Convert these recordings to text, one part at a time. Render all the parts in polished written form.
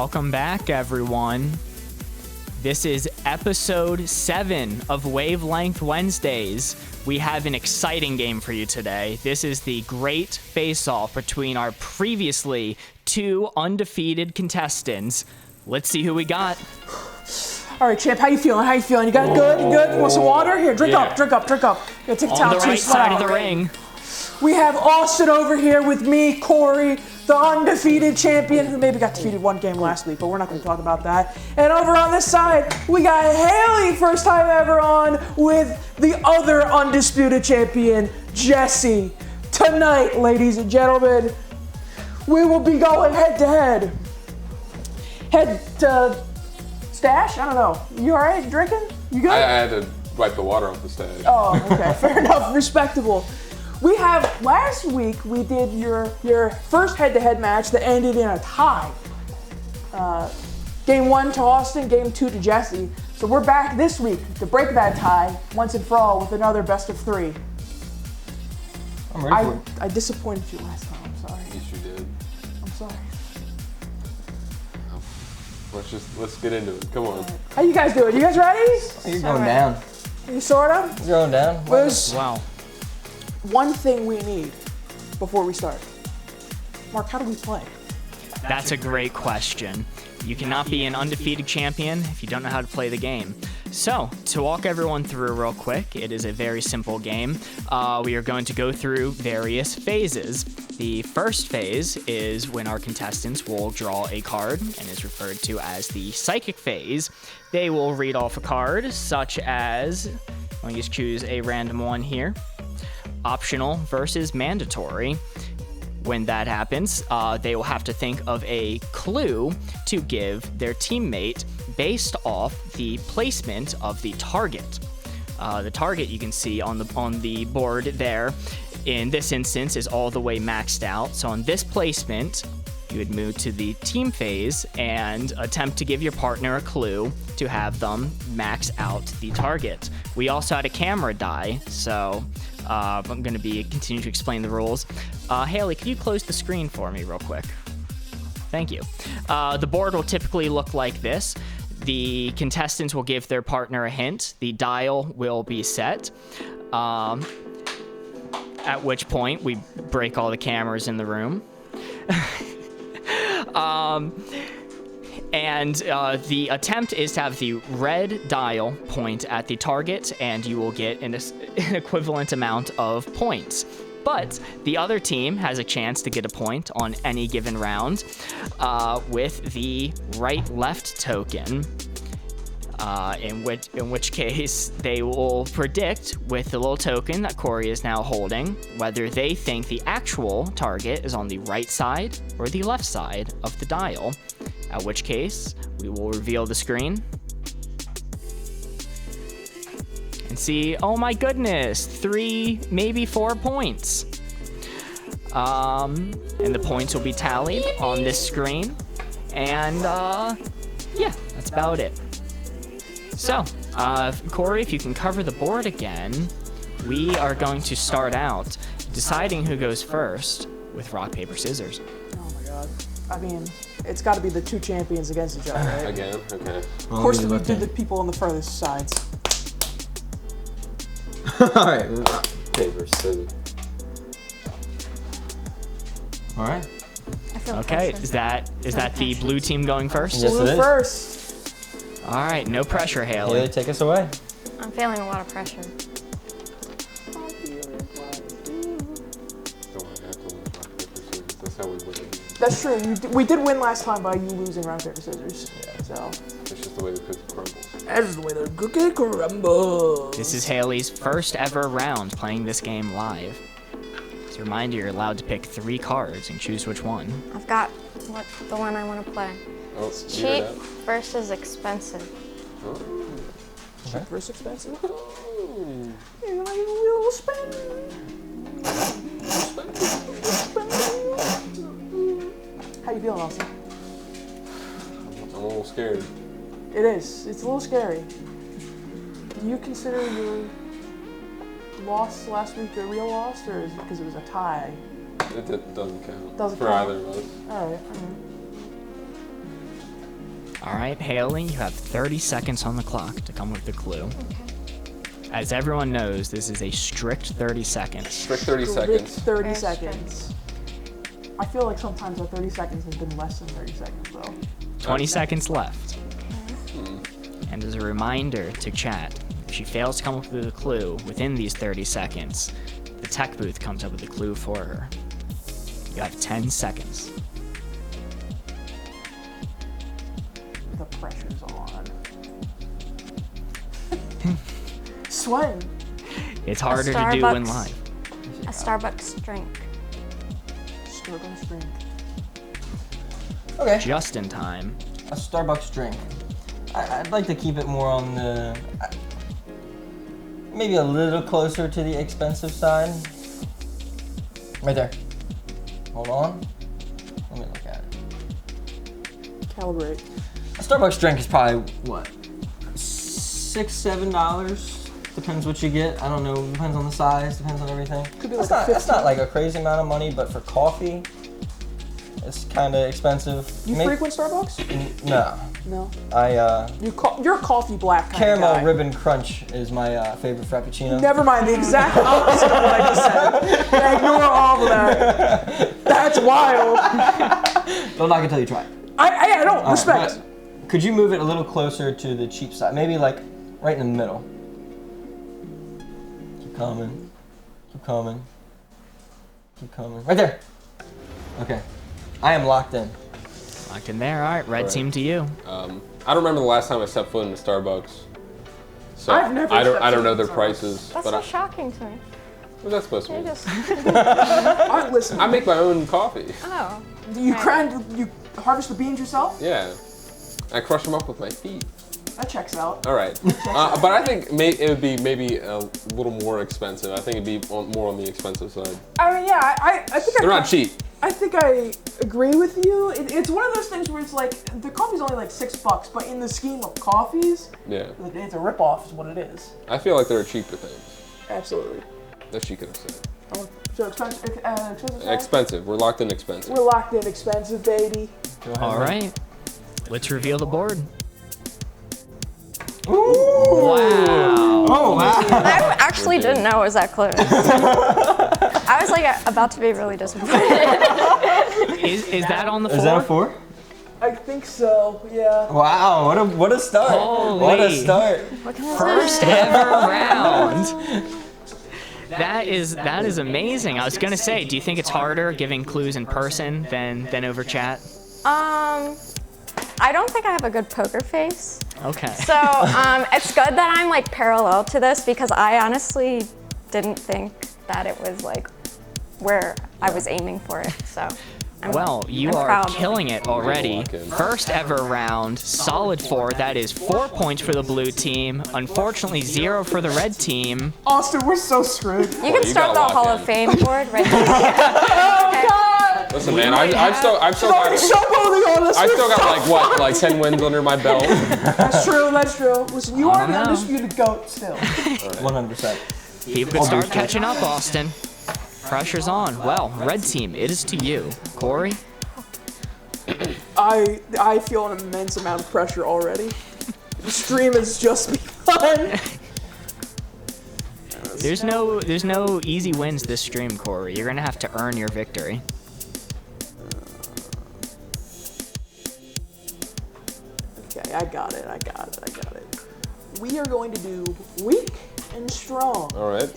Welcome back, everyone. This is episode 7 of Wavelength Wednesdays. We have an exciting game for you today. This is the great face-off between our previously 2 undefeated contestants. Let's see who we got. All right, champ, how you feeling? You got it good? You good? You want some water? Here, drink up. Gotta take a towel. On the right side of the ring. We have Austin over here with me, Corey, the undefeated champion, who maybe got defeated 1 game last week, but we're not going to talk about that. And over on this side, we got Haley, first time ever on, with the other undisputed champion, Jesse. Tonight, ladies and gentlemen, we will be going head-to-head. Head to stash? I don't know. You all right? Drinking? You good? I had to wipe the water off the stash. Oh, okay. Fair enough. Respectable. We have, last week, we did your first head-to-head match that ended in a tie. Game 1 to Austin, Game 2 to Jesse. So we're back this week to break that tie once and for all with another best of 3. I'm ready for it. I disappointed you last time, I'm sorry. Yes, you did. I'm sorry. Let's get into it. Come on. How you guys doing? You guys ready? You're going down. You sort of? You're going down. Wow. One thing we need before we start. Mark, how do we play? That's a great question. You cannot be an undefeated champion if you don't know how to play the game. So, to walk everyone through real quick, it is a very simple game. We are going to go through various phases. The first phase is when our contestants will draw a card and is referred to as the psychic phase. They will read off a card such as, let me just choose a random one here. Optional versus mandatory. When that happens, they will have to think of a clue to give their teammate based off the placement of the target. The target you can see on the board there, in this instance, is all the way maxed out. So on this placement, you would move to the team phase and attempt to give your partner a clue to have them max out the target. We also had a camera die, so I'm going to continue to explain the rules. Haley, could you close the screen for me real quick? Thank you. The board will typically look like this. The contestants will give their partner a hint. The dial will be set. At which point, we break all the cameras in the room. The attempt is to have the red dial point at the target, and you will get an equivalent amount of points. But the other team has a chance to get a point on any given round with the right-left token, in which case they will predict with the little token that Corey is now holding whether they think the actual target is on the right side or the left side of the dial, at which case we will reveal the screen and see, oh my goodness, 3, maybe 4 points. And the points will be tallied on this screen, and yeah, that's about it. So, Corey, if you can cover the board again, we are going to start out deciding who goes first with rock, paper, scissors. Oh my god. I mean, it's got to be the 2 champions against each other, right? Again? Okay. Of course, we do the people on the furthest sides. Alright. Paper, scissors. Alright. Okay, is that the blue team going first? Yes, Blue it is. first. All right, no pressure, Haley. Haley, take us away. I'm feeling a lot of pressure. Don't worry, I have to lose rock, paper, scissors. That's how we win. That's true. We did win last time by you losing rock, paper, scissors. Yeah. So. It's just the way the cookie crumbles. That's the way the cookie crumbles. This is Haley's first ever round playing this game live. As a reminder, you're allowed to pick 3 cards and choose which one. I've got the one I want to play. Oh, It's cheap versus expensive. Oh. Cheap versus expensive? Oh. You like a little spin. How you feeling, Austin? I'm a little scared. It is. It's a little scary. Do you consider your loss last week a real loss, or is it because it was a tie? It doesn't count. Doesn't for count. either of us. All right. All right, Haley, you have 30 seconds on the clock to come with the clue. As everyone knows, this is a strict 30 seconds. Strict 30 seconds. 30 Very seconds. I feel like sometimes our 30 seconds has been less than 30 seconds, though. 20 seconds left. And as a reminder to chat, if she fails to come up with a clue within these 30 seconds, the tech booth comes up with a clue for her. You have 10 seconds. The pressure's on. Sweating. It's harder to do in Starbucks. live. A Starbucks drink. Starbucks drink. Okay. Just in time. A Starbucks drink. I'd like to keep it more on the, maybe a little closer to the expensive side. Right there. Hold on. Let me look at it. Calibrate. A Starbucks drink is probably, what, $6, $7? Depends what you get. I don't know. Depends on the size. Depends on everything. Could be That's like not, that's not like a crazy amount of money, but for coffee, it's kind of expensive. You frequent Starbucks? No. No. You're a coffee black kind Caramel of guy. Ribbon Crunch is my favorite Frappuccino. Never mind, the exact opposite of what I just said. Ignore all of that. That's wild. Don't knock until you try it. I don't. Respect. Right, could you move it a little closer to the cheap side? Maybe like right in the middle. Keep coming. Keep coming. Keep coming. Right there. Okay. I am locked in. Locked in there. All right, red Right. team to you. I don't remember the last time I stepped foot in a Starbucks. So I've never I don't stepped I don't foot know in their Starbucks. prices. That's but so shocking to me. what's that supposed to You mean? just. Listen, I make my own coffee. Oh. you Right. you harvest the beans yourself? Yeah. I crush them up with my feet. That checks out. All right. But I think it would be maybe a little more expensive. I think it'd be more on the expensive side. I mean, yeah, I think They're not cheap. I think I agree with you. It's one of those things where it's like the coffee's only like $6, but in the scheme of coffees, Yeah. it's a ripoff, is what it is. I feel like there are cheaper things Absolutely. that she could have said. So expensive. Expensive. We're locked in expensive. We're locked in expensive, baby. Go ahead. All right. Let's reveal the board. Ooh. Wow. Oh wow. I actually didn't know it was that close. I was like about to be really disappointed. Is that on the floor? Is that a 4? I think so. Yeah. Wow. What a start. What a Holy. start. What can I First say? ever round. That is amazing. I was gonna say, do you think it's harder giving clues in person than over chat? I don't think I have a good poker face. Okay. So it's good that I'm like parallel to this because I honestly didn't think that it was like where I was aiming for it. So Well, you I'm are proud. killing it already. First ever round, solid 4. That is 4 points for the blue team. Unfortunately, 0 for the red team. Austin, we're so screwed. You can you start the gotta Hall lock of in. Fame board right there. Listen, man, I've still got Showboating on us. I've still got like 10 wins under my belt. That's true. That's true. Listen, you are the know. undisputed GOAT still. 100%. People could start catching up, Austin. Pressure's on. Well, red team, it is to you. Corey? I feel an immense amount of pressure already. The stream has just begun. There's no easy wins this stream, Corey. You're gonna have to earn your victory. Okay, I got it. We are going to do weak and strong. All right.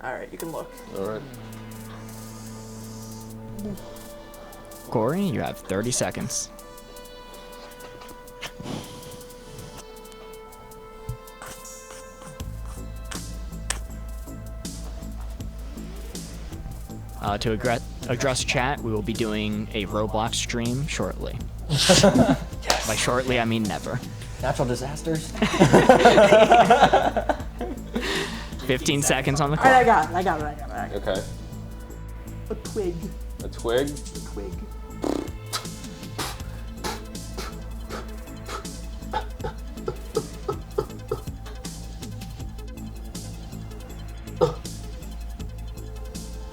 All right, you can look. All right. Corey, you have 30 seconds. To address chat, we will be doing a Roblox stream shortly. By shortly, I mean never. Natural disasters. 15 seconds on the All right, clock. I got it. Okay. A twig. A twig.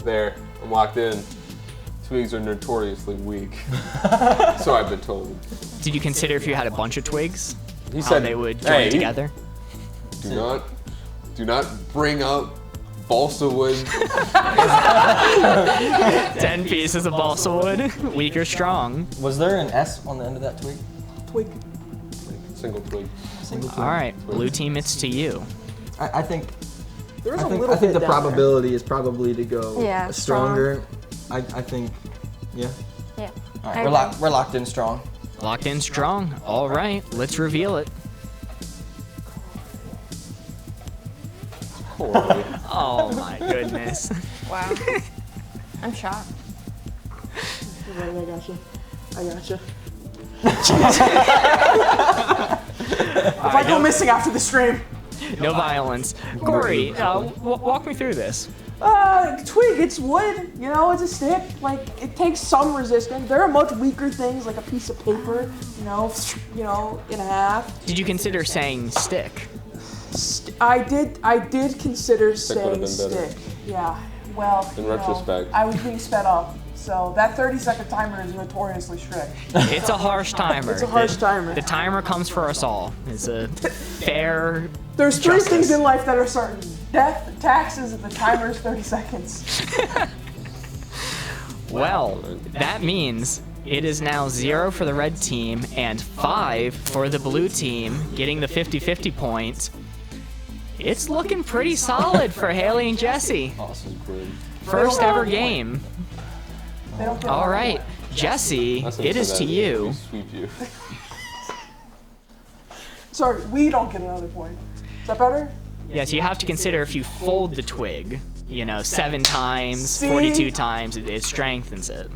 There, I'm locked in. Twigs are notoriously weak. So I've been told. Did you consider if you had a bunch of twigs, He how said they would join together? Do not bring up balsa wood. 10 pieces of balsa wood, weak or strong. Was there an S on the end of that twig? Twig. Single twig. Single twig. All right, blue team, it's to you. I think There's I a think, little I think bit the down probability is probably to go Yeah, stronger. I think, yeah. Yeah. All I right, agree. we're locked in strong. Locked in strong. All right, let's reveal it. Corey. Oh my goodness. Wow. I'm shocked. there. Right, I gotcha. If I go missing after the stream. No violence. Corey, walk me through this. Twig, it's wood, you know, it's a stick. Like, it takes some resistance. There are much weaker things, like a piece of paper, you know, in half. Did you consider saying stick? I did consider Stick would've saying been better. stick. Yeah, well, In you know, retrospect. I was being sped up. So that 30-second timer is notoriously strict. It's a harsh timer. It's a harsh timer. The timer comes for us all. It's a fair. There's three justice. things in life that are certain. Death, taxes, and the timer is 30 seconds. Well, that means it is now 0 for the red team and 5 for the blue team, getting the 50-50 point. It's looking pretty solid for Haley and Jesse. Awesome grid. First ever game. They don't get All right, Jesse, That's it is to you. Sweep you. Sorry, we don't get another point. Is that better? Yes, you have to consider if you fold the twig, 7 times, See? 42 times, it strengthens it.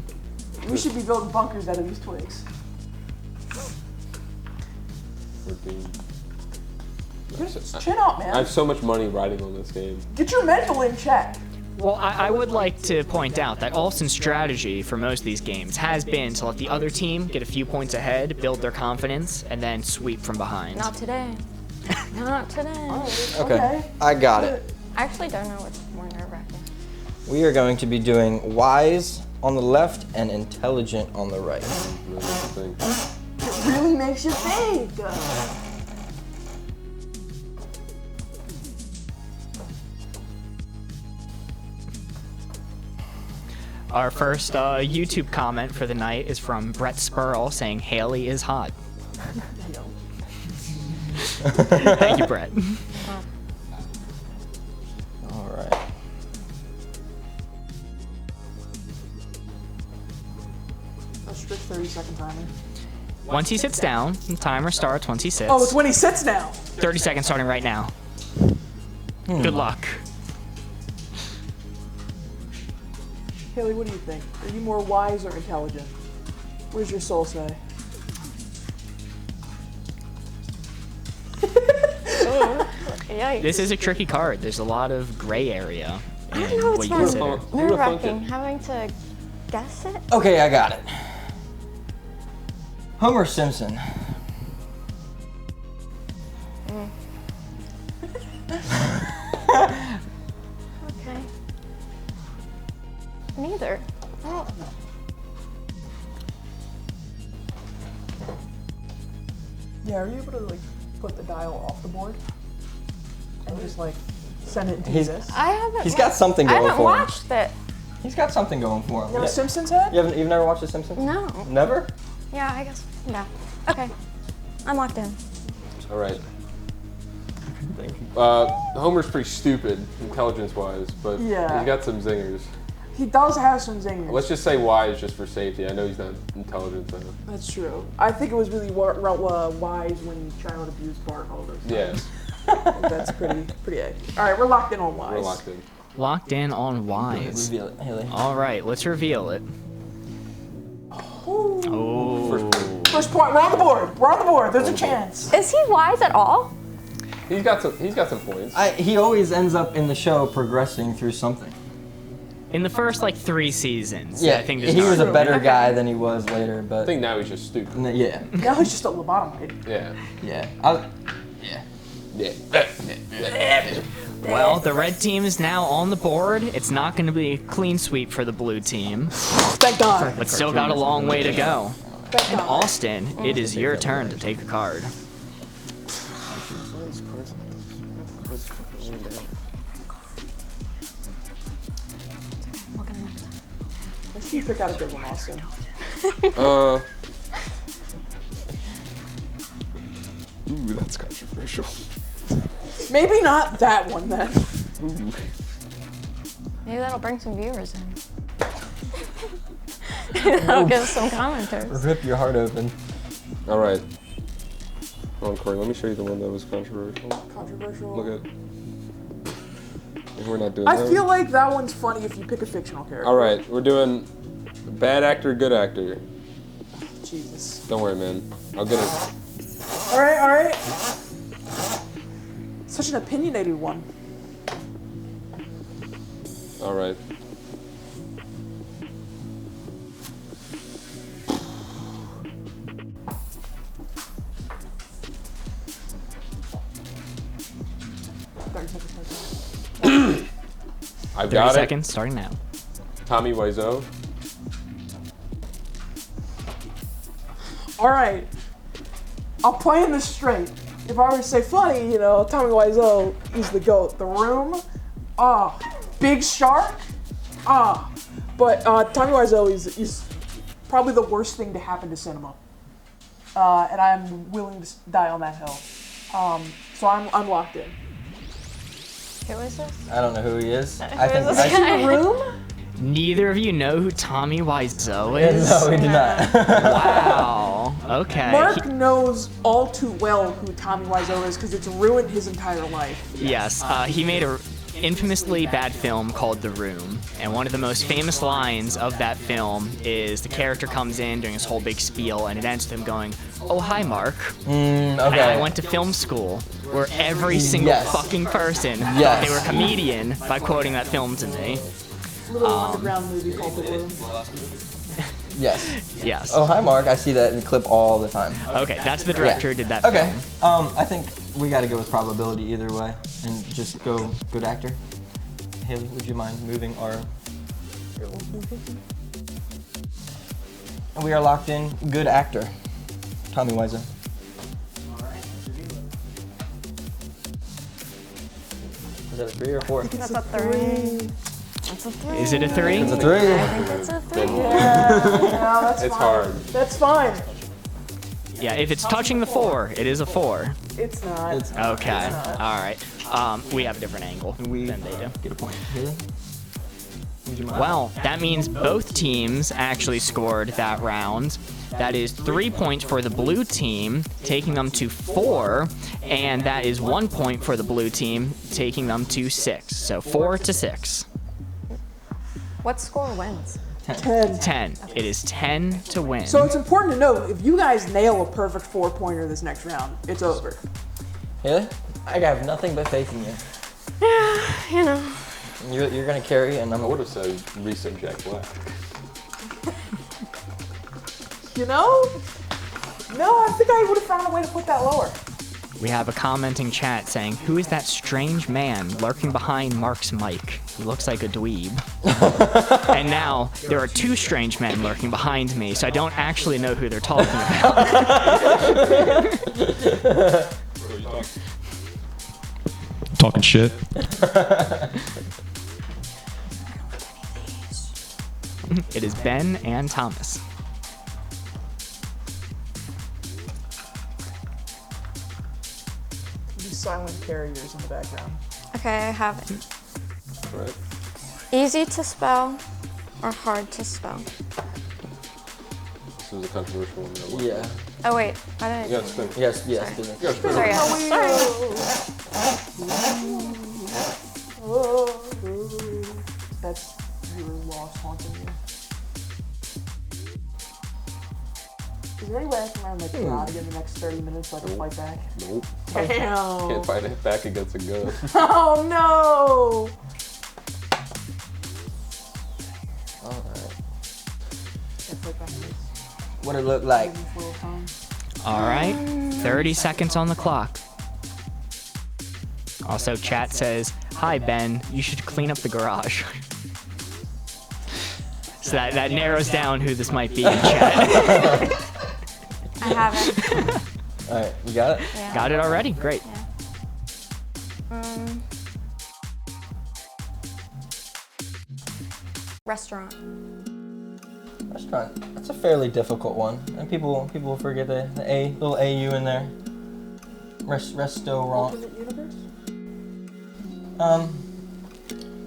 We should be building bunkers out of these twigs. Just chin up, I man. have so much money riding on this game. Get your mental in check. Well, I would like to point out that Alston's strategy for most of these games has been to let the other team get a few points ahead, build their confidence, and then sweep from behind. Not today. Not today. Okay. I got it. I actually don't know what's more nerve-wracking. We are going to be doing wise on the left and intelligent on the right. That's the thing. It really makes you think. Our first YouTube comment for the night is from Brett Spurl saying Haley is hot. Thank you, Brett. All right. A strict 30-second timer. Once he sits down, the timer starts once he sits. Oh, it's when he sits now. 30 seconds starting right now. Good luck. Haley, what do you think? Are you more wise or intelligent? What does your soul say? Yikes. This is a tricky card. There's a lot of gray area in I don't know what what's you more consider. nerve-wracking, having to guess it. Okay, I got it. Homer Simpson. Okay. Neither. Oh. Yeah, are you able to like put the dial off the board and just like send it into He's- this? I haven't. He's got something going I haven't for him. watched it. He's got something going for him. You know Yeah. Simpsons head? You've never watched The Simpsons? No. Never? Yeah, I guess. No. Okay. I'm locked in. All right. Homer's pretty stupid, intelligence-wise, but Yeah. he's got some zingers. He does have some zingers. Let's just say wise just for safety. I know he's not intelligent though. That's true. I think it was really wise when child abuse Bart all those times. Yeah, That's pretty accurate. All right, we're locked in on wise. we're locked in. Locked in on wise. Reveal it, Haley. All right, let's reveal it. Ooh. Oh. First point. We're on the board. We're on the board. There's a chance. Is he wise at all? He's got some points. He always ends up in the show progressing through something. In the first 3 seasons, Yeah, I think there's he not was a really- better guy than he was later, but I think now he's just stupid. yeah, Now he's just a lobotomite. Yeah. yeah. Yeah. Well, the red team is now on the board. It's not going to be a clean sweep for the blue team, Thank God. but still got a long way to go. Thank And God. Austin, it is your turn to take a card. Let's see if you pick out a good one, Austin. Ooh, that's controversial. Maybe not that one then. Ooh. Maybe that'll bring some viewers in. That'll get some commenters. Rip your heart open. All right. Hold on, Corey. Let me show you the one that was controversial. Controversial. Look at. We're not doing I that. feel like that one's funny if you pick a fictional character. All right, we're doing bad actor, good actor. Jesus. Don't worry, man. I'll get it. All right, all right. Such an opinionated one. All right. I've 30 got seconds, starting now. it. 𝘠𝘳𝘮𝘯𝘮𝘮. All right. I'm playing this straight. If I were to say funny, you know, Toppi Wiseau is the GOAT. The Room, Big Shark, But Toppi Wiseau is probably the worst thing to happen to cinema. And I'm willing to die on that hill. So I'm locked in. Who is this? I don't know who he is. Who I think is this guy? The Room? Neither of you know who Toppi Wiseau is? No, we do not. Wow. Okay. Mark knows all too well who Toppi Wiseau is because it's ruined his entire life. Yes, he made a infamously bad film called The Room, and one of the most famous lines of that film is the character comes in doing his whole big spiel, and it ends with him going, "Oh, hi, Mark. Okay. I went to film school," where every single Yes. fucking person thought Yes. they were a comedian by quoting that film to me. Little underground movie called The Room. Yes. Yes. Oh, hi, Mark. I see that in the clip all the time. Okay, that's the director who did that Okay. film. I think we got to go with probability either way, and just go good actor. Haley, would you mind moving our? And we are locked in. Good actor. Toppi Wiseau. Is that a 3 or 4? That's a 3. That's a 3. Is it a 3? It's a 3. I think it's a 3. Yeah, that's It's fine. hard. That's fine. Yeah, if it's touching the 4, it is a 4. It's not. It's Okay, all right. We have a different angle than they do. Get a point. Haley? Would you mind? Well, that means both teams actually scored that round. That is 3 points for the blue team, taking them to 4, and that is 1 point for the blue team, taking them to 6. So 4 to 6. What score wins? 10. 10. It is 10 to win. So it's important to note, if you guys nail a perfect 4-pointer this next round, it's over. Haley? I have nothing but faith in you. Yeah, you know. You're gonna carry, and I'm. I would have said recent Jack Black. You know? No, I think I would have found a way to put that lower. We have a commenting chat saying, "Who is that strange man lurking behind Mark's mic? He looks like a dweeb." And now there are 2 strange men lurking behind me, so I don't actually know who they're talking about. Talking shit. It is Ben and Thomas. These silent carriers in the background. Okay, I have it. Right. Easy to spell or hard to spell? This is a controversial one. though. Yeah. Oh wait, why did I You gotta spin. Yes. You gotta spin. Sorry, sorry. That's your loss haunting you. Is there any way I can learn like karate in the next 30 minutes so I can fight back? Nope. Damn. Can't fight it back against a gun. Oh no! Alright. Can't fight back this. What it look like? Moving for a time. All right, 30 seconds on the clock. Also, chat says, "Hi Ben, you should clean up the garage." So that narrows down who this might be in chat. I have it. All right, you got it? Yeah. Got it already? Great. Restaurant. Restaurant. That's a fairly difficult one, and people forget the A, little AU in there. Restaurant. Alternate universe?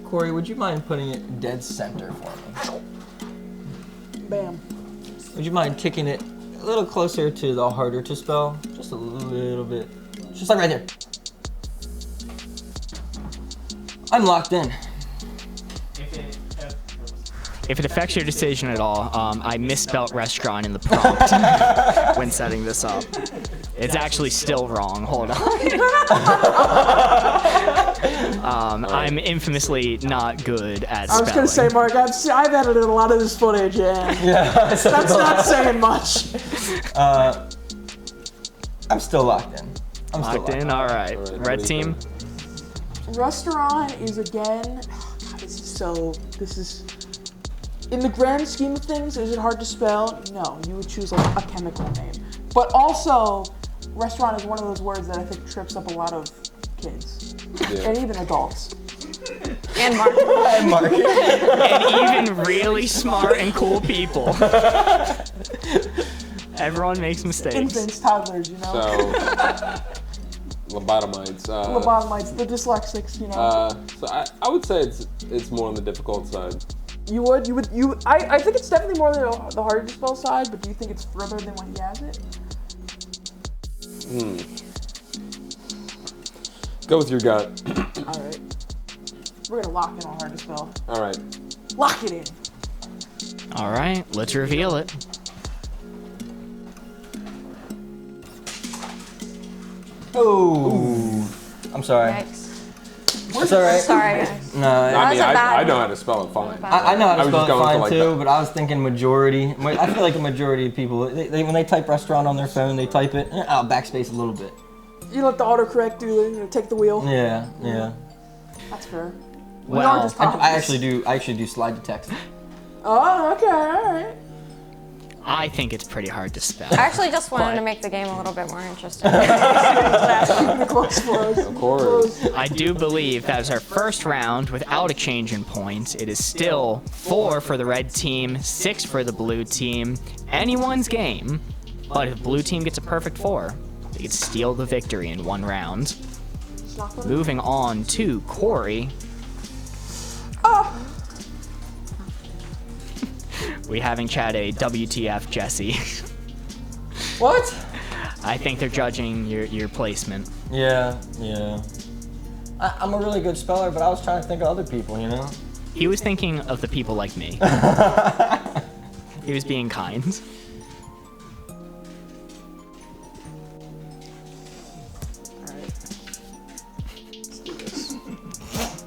Corey, would you mind putting it dead center for me? Bam. Would you mind kicking it a little closer to the harder to spell? Just a little bit. Just like right there. I'm locked in. If it affects your decision at all, I misspelled restaurant in the prompt when setting this up. It's actually still wrong. Hold on. I'm infamously not good at spelling. I was gonna say, Mark, I've edited a lot of this footage, and that's not saying much. I'm still locked in. Locked in? All right. Red team? Restaurant is again, this is, in the grand scheme of things, is it hard to spell? No, you would choose like a chemical name. But also, restaurant is one of those words that I think trips up a lot of kids. Yeah. And even adults. And Mark. And Mark. And even really smart and cool people. Everyone makes mistakes. Infants, toddlers, you know? So, lobotomites. Lobotomites, the dyslexics, you know? So I would say it's more on the difficult side. I think it's definitely more on the harder to spell side, but do you think it's further than when he has it? Go with your gut. Alright. We're gonna lock in on hard to spell. All right. Lock it in. All right, let's reveal it. Oh, I'm sorry. Yikes. It's all right. Sorry, guys. No, I mean, was a bad I know one. how to spell it fine. I know how I to was spell just it going for fine like too, that. but I was thinking majority. I feel like a majority of people, when they type restaurant on their phone, they type it, backspace a little bit. You let the autocorrect take the wheel. Yeah. That's fair. Well, I actually do slide to text. Oh, okay, alright. I think it's pretty hard to spell. I actually just wanted But- to make the game a little bit more interesting. Close for us. Of course. I do believe that is our first round without a change in points. It is still 4 for the red team, 6 for the blue team. Anyone's game, but if the blue team gets a perfect 4, they could steal the victory in one round. Moving on to Corey. Oh. We having chat a WTF Jesse. What? I think they're judging your placement. Yeah. I'm a really good speller, but I was trying to think of other people, you know? He was thinking of the people like me. He was being kind.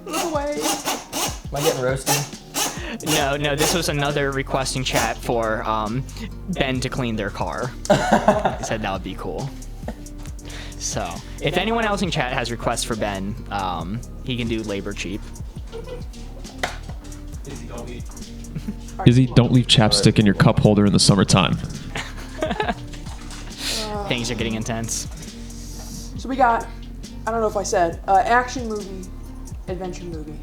Look away. Am I getting roasted? No, this was another requesting chat for Ben to clean their car. He said that would be cool. So, if anyone else in chat has requests for Ben, he can do labor cheap. Izzy, don't leave chapstick in your cup holder in the summertime. Things are getting intense. So we got, I don't know if I said, action movie, adventure movie.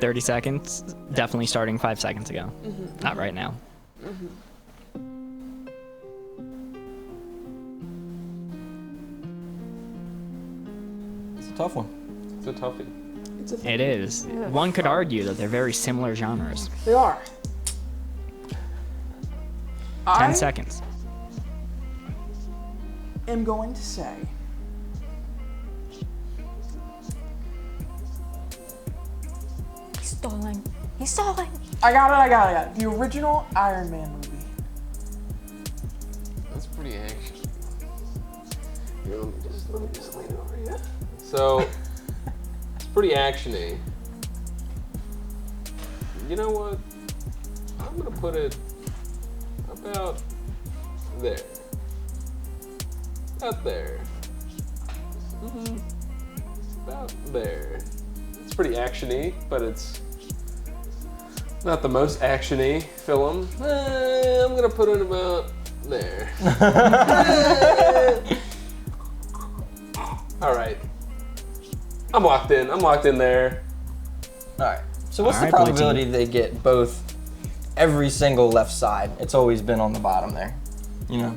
30 seconds, definitely starting 5 seconds ago. Not right now. It's a tough one. It's a toughie. It is. One could argue that they're very similar genres. They are. 10 seconds. I'm going to say He's stalling. I got it. The original Iron Man movie. That's pretty action. Here, let me just lean over here. So, it's pretty actiony. You know what? I'm gonna put it about there. About there. About there. It's pretty action-y, but it's not the most action-y film. I'm gonna put it about there. All right. I'm locked in. I'm locked in there. All right. So what's All the right, blue probability they get both, every single left side? It's always been on the bottom there, you know?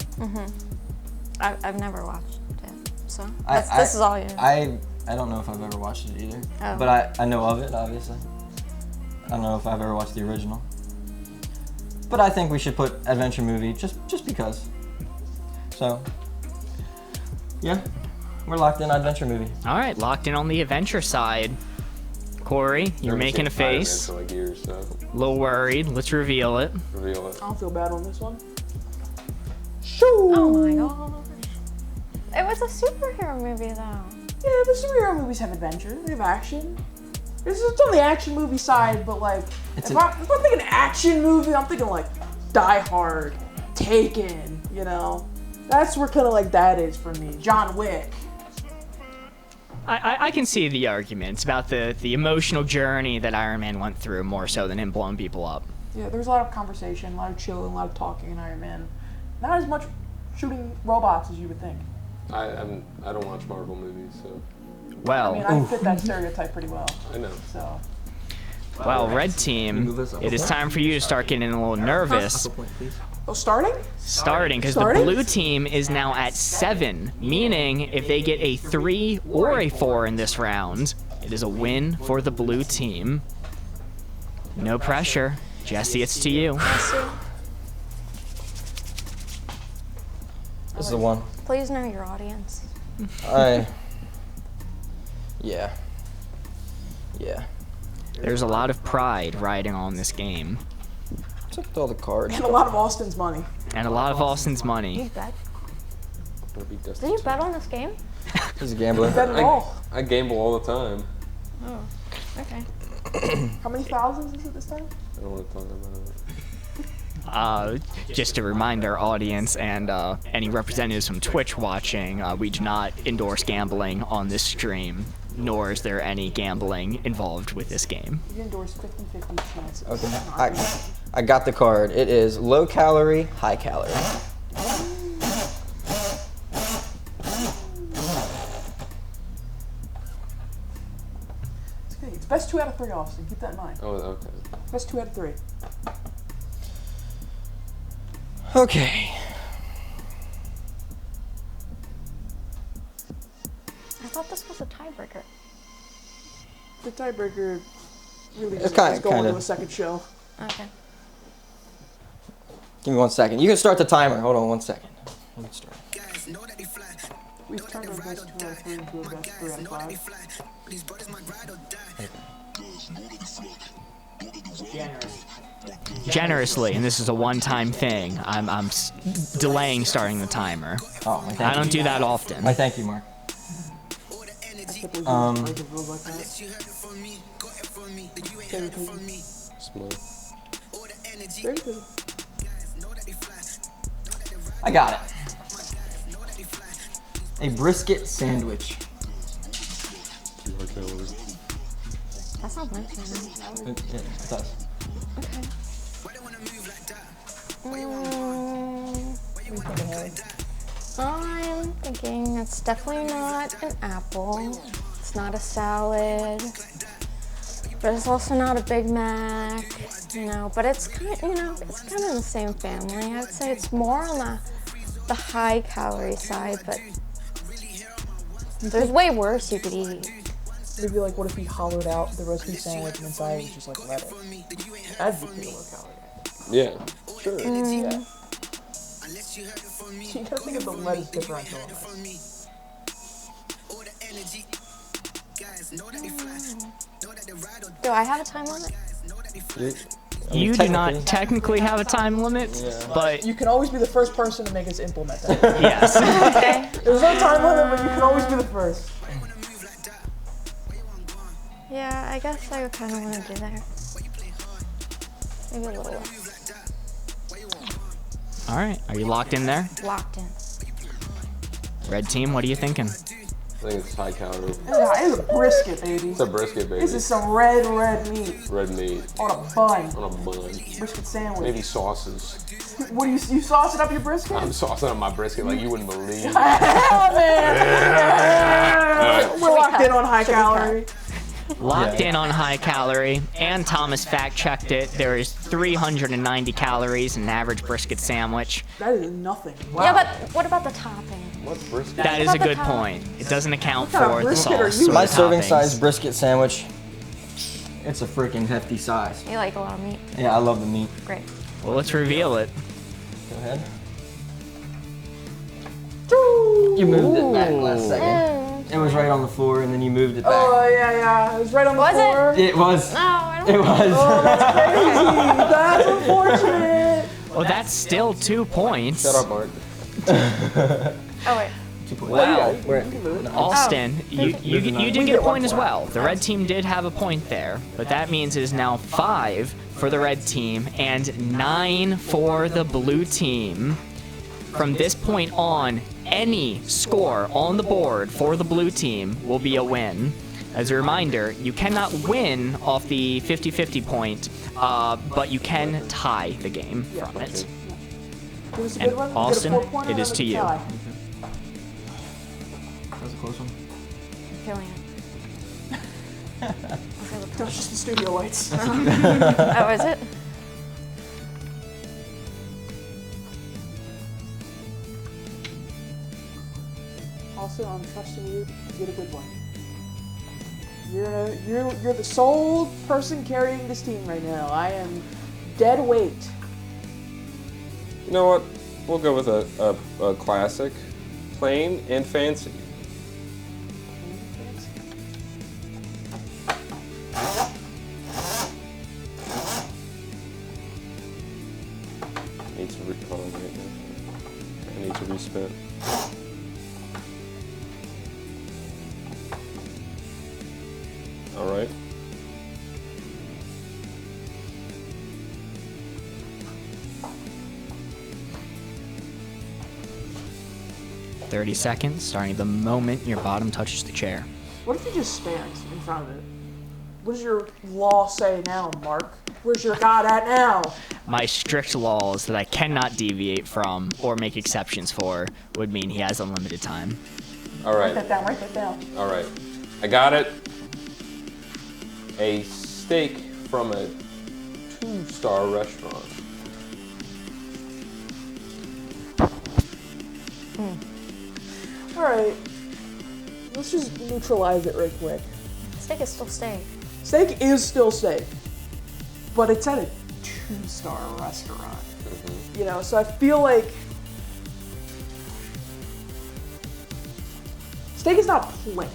I've never watched it, so I- this is all you. I don't know if I've ever watched it either, Oh. but I know of it, obviously. I don't know if I've ever watched the original. But I think we should put adventure movie just because. So, yeah, we're locked in adventure movie. All right, locked in on the adventure side. Corey, you're Never making a seen Iron Man face. for like years, so A little worried. Let's reveal it. reveal it. I don't feel bad on this one. Oh my gosh. It was a superhero movie though. Yeah, but superhero movies have adventure. They have action. It's on the action movie side, but like, if I'm thinking action movie, I'm thinking like Die Hard, Taken, you know? That's where kind of like that is for me. John Wick. I can see the arguments about the emotional journey that Iron Man went through more so than him blowing people up. Yeah, there's a lot of conversation, a lot of chilling, a lot of talking in Iron Man. Not as much shooting robots as you would think. I don't watch Marvel movies, so Well, I mean, I fit that stereotype pretty well. I know. So, well, red team, it is time for you to start getting a little nervous. oh, starting? Starting, because the Starting? blue team is now at 7, meaning if they get a 3 or a 4 in this round, it is a win for the blue team. No pressure. Jesse, it's to you. This is the one. Please know your audience. Yeah. There's a lot of pride riding on this game, Took all the cards. And a lot of Austin's money. and a lot of Austin's You money. bet. It'll be Did you bet on this game? He's a gambler. Bet it all. I gamble all the time. Oh, okay. How many thousands is it this time? I don't want to talk about it. Just to remind our audience and any representatives from Twitch watching, we do not endorse gambling on this stream, nor is there any gambling involved with this game. You endorse 50-50 chances. Okay. I got the card. It is low calorie, high calorie. It's good. It's best 2 out of 3, Austin. Keep that in mind. Oh, okay. Best 2 out of 3. Okay. I thought this was a tiebreaker. The tiebreaker really It's doesn't go kinda- into a second show. Okay. Give me 1 second. You can start the timer. Hold on 1 second. Let me start. We've turned our best 2 out of 3 into a best 3 out of 5. Generously, and this is a one-time thing. I'm delaying starting the timer. Oh, I thank I don't you. do that often. I thank you, Mark. Smooth. Very good. I got it. A brisket sandwich. That sounds nice. It does. Okay. I'm thinking it's definitely not an apple. It's not a salad. But it's also not a Big Mac, you know. But it's kind of, it's kind of in the same family. I'd say it's more on the high calorie side, but there's way worse you could eat. Maybe like, what if we hollowed out the roast beef sandwich and inside it was just like lettuce? That'd be pretty low calorie. Yeah, sure. Yeah. So you gotta think of the lettuce differential on that. Do I have a time limit? You do not technically have a time limit, but You can always be the first person to make us implement that. yes. Okay. There's no time limit, but you can always be the first. Yeah, I guess I kind of want to do that. Maybe a little less. All right, are you locked in there? Locked in. Red team, what are you thinking? I think it's high calorie. Yeah, it's a brisket, baby. It's a brisket, baby. This is some red meat Red meat on a bun. on a bun. Brisket sandwich. Maybe sauces. What do you sauce it up your brisket? I'm saucing up my brisket like you wouldn't believe. Hell, man. We're locked in on high calorie. Locked in on high calorie, and Thomas fact checked it. There is 390 calories in an average brisket sandwich. That is nothing. Wow. Yeah, but what about the topping? What brisket? That is a good point. It doesn't account What kind of for the brisket are sauce. you or My the serving toppings. size brisket sandwich. It's a freaking hefty size. You like a lot of meat? Yeah, I love the meat. Great. Well, let's reveal it. Go ahead. You moved it back last second. It was right on the floor, and then you moved it back. Oh, yeah. It was right on the Was it? floor. It was. No, I don't. It was. Oh, that's crazy. That's unfortunate. Well, that's still 2 points. Shut up, Mark. Oh, wait. Wow. Where? Austin, you did get a point as well. The point. red team did have a point there, but that means it is now 5 for the red team and 9 for the blue team. From this point on, any score on the board for the blue team will be a win. As a reminder, you cannot win off the 50-50 point, but you can tie the game from it. It was a And good one. Austin, You get a 4-pointer it is out of to the you. tie. That was a close one. I'm feeling it. That was just the studio lights. Oh, is it? Also, I'm trusting you to get a good one. You're the sole person carrying this team right now. I am dead weight. You know what? We'll go with a classic, plain and fancy. Need to I need to respin. All right. "30 seconds, starting the moment your bottom touches the chair." What if you just stand in front of it? What does your law say now, Mark? Where's your God at now? My strict laws that I cannot deviate from or make exceptions for would mean he has unlimited time. All Write right. that down. Write that down. All right. I got it. A steak from a 2-star restaurant. All right. Let's just neutralize it right quick. Steak is still steak. Steak is still steak, but it's at a 2-star restaurant. You know, so I feel like steak is not plain.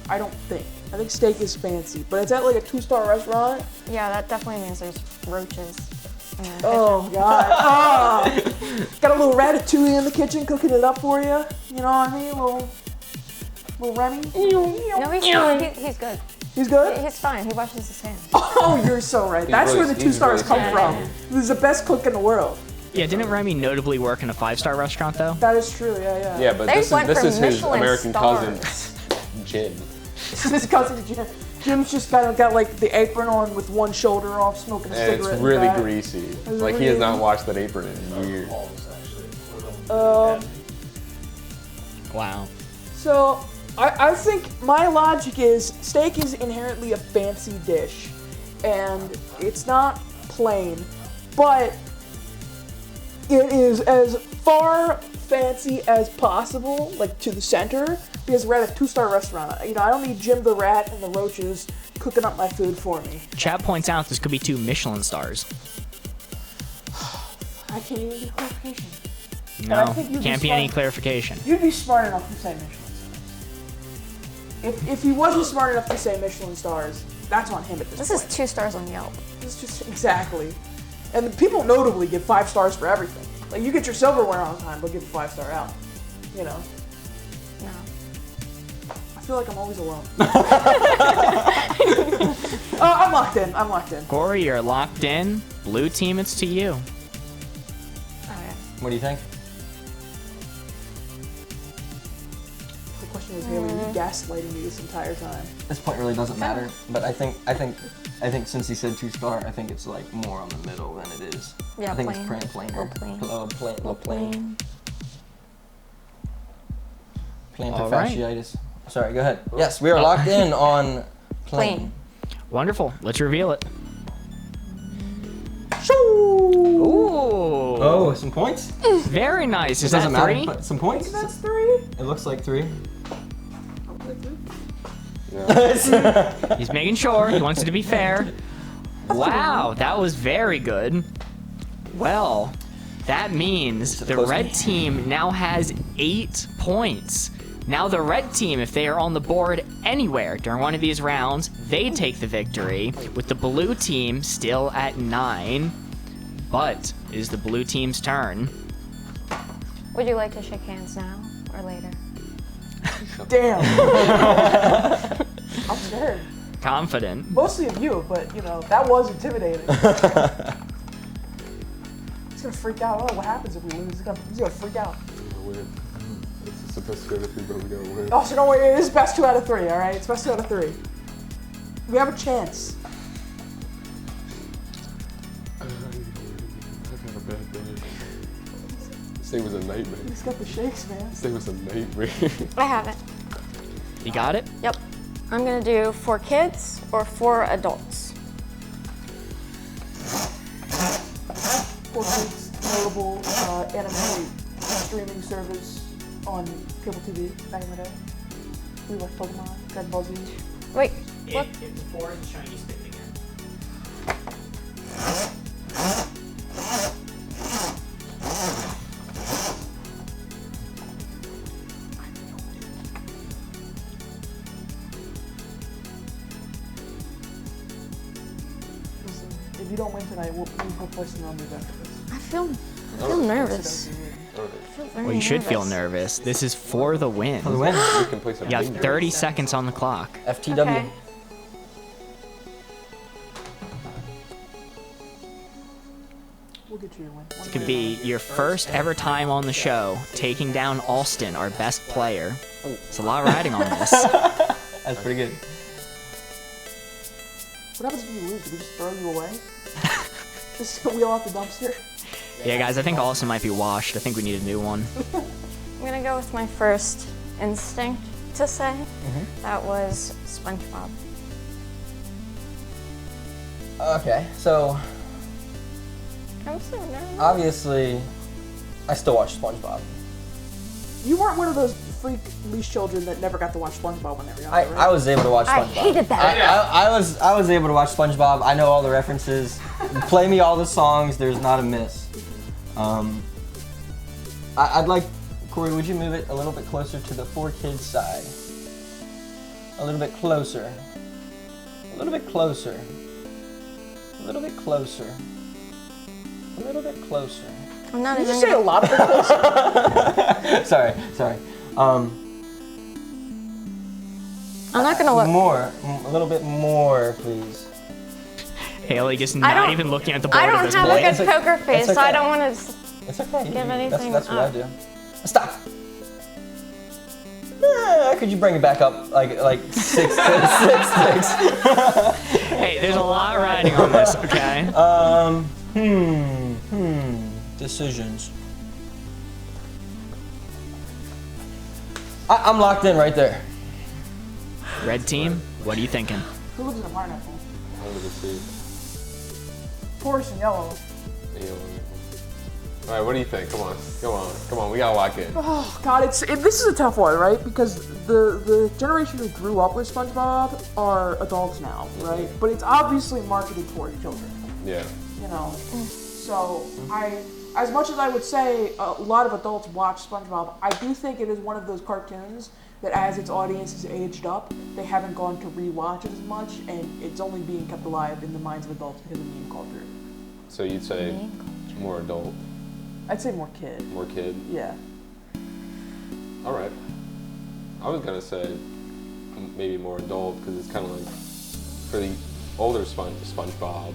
I don't think. I think steak is fancy, but it's at like a 2-star restaurant. Yeah, that definitely means there's roaches in there. Oh God! Oh. Got a little ratatouille in the kitchen, cooking it up for you. You know what I mean? Little Remy. No, he's fine. He's good. He's good. He's fine. He washes his hands. Oh, you're so right. That's really- where the 2 he's stars really come good. from. He's the best cook in the world. Yeah, didn't Remy notably work in a 5-star restaurant though? That is true. Yeah. Yeah, but They went this for is his Michelin American cousin, stars. Jim. His cousin Jim. Jim's just kind of got like the apron on with one shoulder off, smoking a And cigarette. it's in the really back. greasy. Like he has not washed that apron in years. Wow. So I think my logic is steak is inherently a fancy dish, and it's not plain, but it is as far fancy as possible, like to the center, because we're at a 2-star restaurant. You know, I don't need Jim the Rat and the roaches cooking up my food for me. Chat points out this could be 2 Michelin stars. I can't even get clarification. No, I think you'd be can't be smart. any clarification. You'd be smart enough to say Michelin stars. If he wasn't smart enough to say Michelin stars, that's on him at this This point. is 2 stars on Yelp. It's just exactly. And the people notably give 5 stars for everything. Like you get your silverware on time, they'll give a 5-star out. You know. No. I feel like I'm always alone. I'm locked in. I'm locked in. Corey, you're locked in. Blue team, it's to you. Okay. What do you think? The question is, Haley, you gaslighting me this entire time. This point really doesn't matter, but I think since he said 2-star, I think it's like more on the middle than it is. Yeah, I think plain. it's plainer. Plain. Plain. Plantar All right. fasciitis. Sorry, go ahead. Yes, we are locked in on Plain. Wonderful. Let's reveal it. Shoo! Ooh. Oh, some points? Very nice. Is It that doesn't matter, 3? but some points? That's 3. It looks like 3. Yeah. He's making sure. He wants it to be fair. Wow, that was very good. Well, that means the close red game. team now has 8 points. Now the red team, if they are on the board anywhere during one of these rounds, they take the victory, with the blue team still at 9. But it is the blue team's turn. Would you like to shake hands now or later? Damn. I'm scared. Confident. Mostly of you, but you know, that was intimidating. He's gonna freak out. Oh, what happens if we lose? He's gonna freak out. Win. This is supposed to go to 3, but we gotta win. Oh, so don't worry, it is best 2 out of 3, alright? It's best 2 out of 3. We have a chance. I've had a bad day. This thing was a nightmare. He's got the shakes, man. This thing was a nightmare. I have it. You got it? Yep. I'm gonna do 4 kids or 4 adults. 4 Kids, notable anime streaming service on cable TV back in the day. We watched Pokemon, Dragon Ball Z. Wait, what? If the 4 is Chinese thing again. Listen, if you don't win tonight, we'll play some numbers after this. I feel nervous. Alright, I feel very Well, you should feel nervous. nervous. This is for the win. For the win. we can play some You have bingo. 30 seconds on the clock. FTW. Okay. We'll get you your win. This could be your first ever time on the show taking down Alston, our best player. It's a lot riding on this. That's pretty good. What happens if you lose? Do we just throw you away? Just wheel out the dumpster? Yeah, guys, I think Alston might be washed. I think we need a new one. I'm gonna go with my first instinct to say. That was SpongeBob. Okay, so I'm so nervous. obviously, I still watch SpongeBob. You weren't one of those freak leash children that never got to watch SpongeBob when they were younger, I right? was able to watch I SpongeBob. hated that. I was able to watch SpongeBob. I know all the references. Play me all the songs. There's not a miss. I'd like, Corey, would you move it a little bit closer to the 4 kids side? A little bit closer. A little bit closer. A little bit closer. A little bit closer. I'm not Did you even say a gonna. lot of things? Sorry. I'm not gonna look. More, a little bit more, please. Haley just I not don't- even looking at the board I at don't this have point. a good It's okay. poker face, It's so I okay. don't want to. It's okay. Give anything That's what I up. do. Stop. Could you bring it back up like 6 to 6? Hey, there's a lot riding on this, okay? Decisions. I'm locked in right there. Red team, what are you thinking? Who lives in a pineapple? I'm gonna see. Forest and yellow. Alright, what do you think? Come on. We gotta lock in. Oh God, this is a tough one, right? Because the generation who grew up with SpongeBob are adults now, right? But it's obviously marketed towards children, Yeah. you know. So as much as I would say a lot of adults watch SpongeBob, I do think it is one of those cartoons that as its audience has aged up, they haven't gone to rewatch it as much, and it's only being kept alive in the minds of adults because of meme culture. So you'd say more adult, I'd say more kid. more kid. Yeah. Alright. I was gonna say maybe more adult because it's kind of like for the older SpongeBob.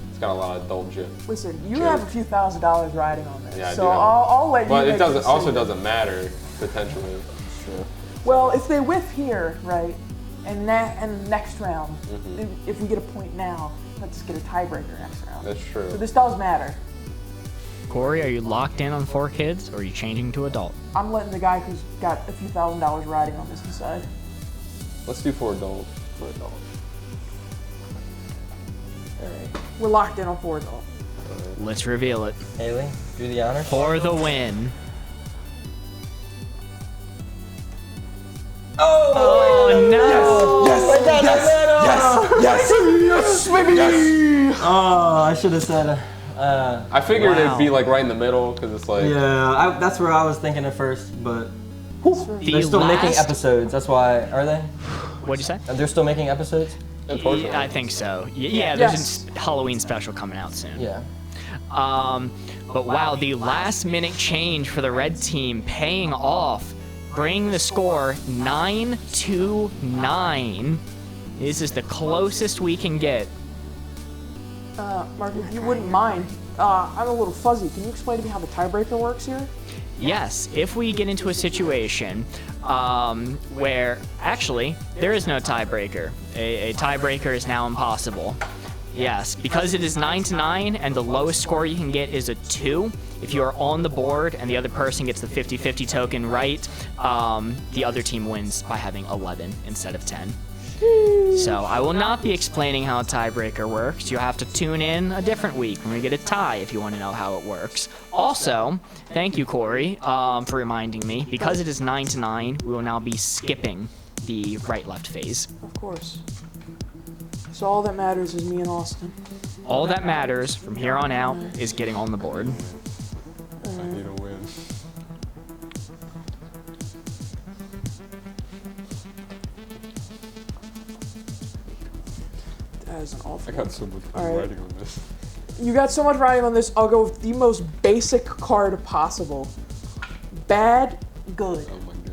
It's got a lot of indulgent. Listen, you Sure. have a few $1,000s riding on this, Yeah, I so do have- I'll let you. But make it the also decision. doesn't matter potentially. Sure. Well, if they whiff here, right, and next round, Mm-hmm. if we get a point now, let's get a tiebreaker next round. That's true. So this does matter. Corey, are you locked in on 4 kids, or are you changing to adult? I'm letting the guy who's got a few $1,000s riding on this decide. Let's do for adult. For adult. All right, we're locked in on 4 adult. Let's reveal it. Haley, do the honors. For the win. Oh, no! Yes, baby! Oh, I should have said. I figured Wow. it'd be like right in the middle because it's like. Yeah, that's where I was thinking at first, but they're still making last- episodes. That's why. Are they? What'd you say? They're still making episodes? Unfortunately. Yeah, I think so. Yeah, there's Yes. a Halloween special coming out soon. Yeah. But wow, the last minute change for the red team paying off, bringing the score 9-9. This is the closest we can get. Mark, if you wouldn't mind, I'm a little fuzzy. Can you explain to me how the tiebreaker works here? Yes, if we get into a situation where actually there is no tiebreaker, a tiebreaker is now impossible. Yes, because it is 9-9 and the lowest score you can get is a 2. If you are on the board and the other person gets the 50-50 token right, the other team wins by having 11 instead of 10. So I will not be explaining how a tiebreaker works. You'll have to tune in a different week when we get a tie if you want to know how it works. Also, thank you, Corey, for reminding me. Because it is 9-9, we will now be skipping the right-left phase. Of course. So all that matters is me and Austin. All that matters from here on out is getting on the board. I need a win. That is an awful. I got so much fun All right. writing on this. You got so much riding on this. I'll go with the most basic card possible. Bad, good. Oh my god.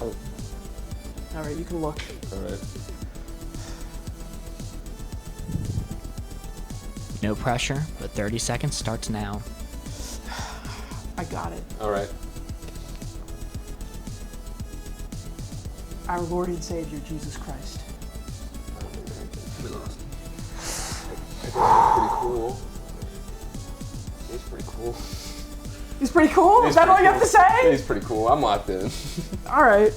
All right, you can look. All right. No pressure, but 30 seconds starts now. I got it. All right. Our Lord and Savior, Jesus Christ. We lost. Pretty cool. He's pretty cool. He's pretty cool? Is He's that all pretty you have to cool. say? He's pretty cool. I'm locked in. All right.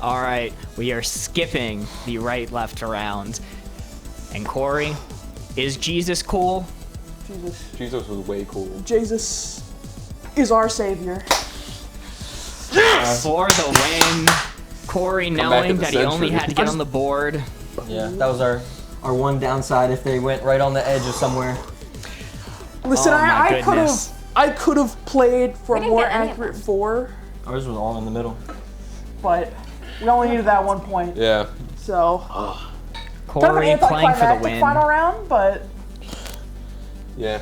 All right, we are skipping the right-left round. And Corey, is Jesus cool? Jesus. Jesus was way cool. Jesus is our Savior. For the win. Corey back knowing at the that he only century. had to get on the board. Yeah, that was our one downside if they went right on the edge of somewhere. Listen, Oh, my goodness. I could have played for a didn't more get any of accurate 4, Ours was all in the middle. but we only needed that 1 point. Yeah. So, kind of an Corey playing for the anticlimactic win. final round, but Yeah.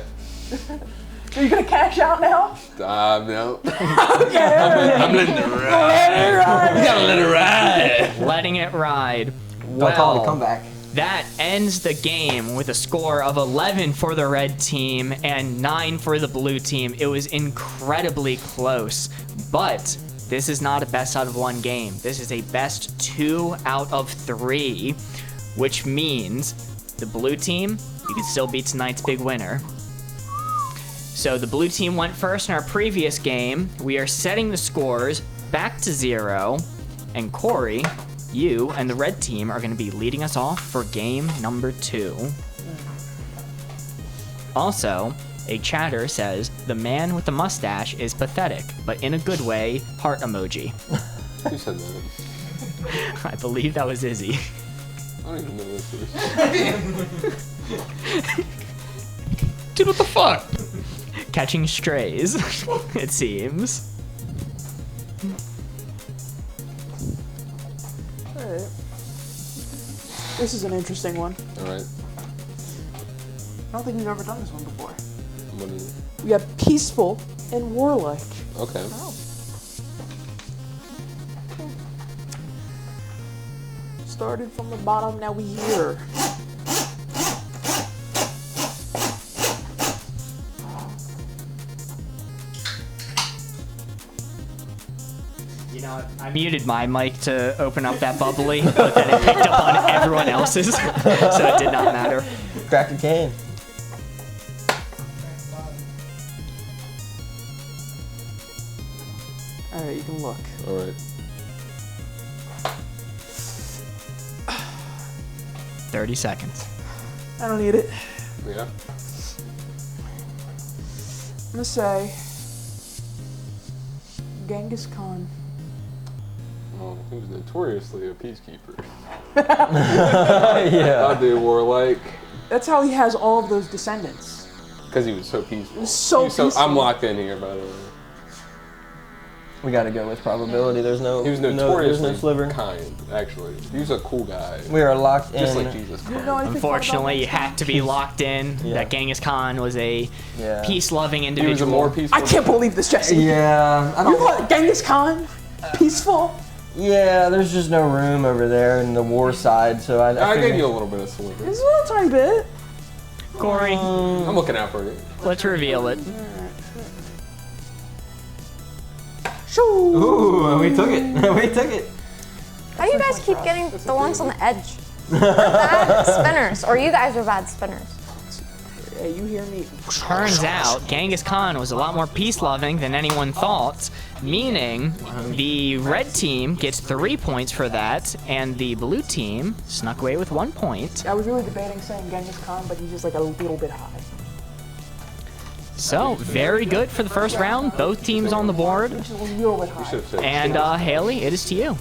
are you gonna cash out now? No. I'm letting it ride. You gotta let it ride. Letting it ride. Don't call it a Well, comeback. that ends the game with a score of 11 for the red team and 9 for the blue team. It was incredibly close, but this is not a best out of 1 game. This is a best 2 out of 3, which means the blue team, you can still beat tonight's big winner. So the blue team went first in our previous game. We are setting the scores back to 0, and Corey, you and the red team are going to be leading us off for game number 2. Also, a chatter says, the man with the mustache is pathetic, but in a good way, heart emoji. Who said that? I believe that was Izzy. I don't even know what this is. Dude, what the fuck? Catching strays, it seems. This is an interesting one. All right. I don't think we've ever done this one before. What is it? We have peaceful and warlike. Okay. Started from the bottom, now we here. You know, I muted my mic to open up that bubbly, but then it picked up on everyone else's, so it did not matter. Crack a can. Alright, you can look. All right. 30 seconds. I don't need it. Yeah. I'm gonna say Genghis Khan. Well, he was notoriously a peacekeeper. Yeah. I'll do warlike. That's how he has all of those descendants. Because he was so peaceful. was so peaceful. I'm locked in here, by the way. We gotta go with probability. There's no. He was there's notoriously no sliver. kind, actually. He was a cool guy. We are locked Just in. like Jesus You Christ. know anything Unfortunately, you fun about had to be locked in Yeah. that Genghis Khan was a Yeah. peace-loving He was individual. a more peaceful. I can't believe this, Jesse. Yeah. I You don't. want Genghis Khan? Peaceful? Yeah. There's just no room over there in the war side, so I I figured- gave you a little bit of sliver. Just a little tiny bit. Corey, I'm looking out for you. let's reveal it. Shoo. Ooh, we took it. We took it. How do you guys keep getting the ones on the edge? We're bad spinners, or you guys are bad spinners. Hey, you hear me? Turns out Genghis Khan was a lot more peace-loving than anyone thought, meaning the red team gets 3 points for that, and the blue team snuck away with 1 point. I was really debating saying Genghis Khan, but he's just like a little bit high. So, very good for the first round. Both teams on the board. Just a little bit high. Should have said. And Haley, it is to you.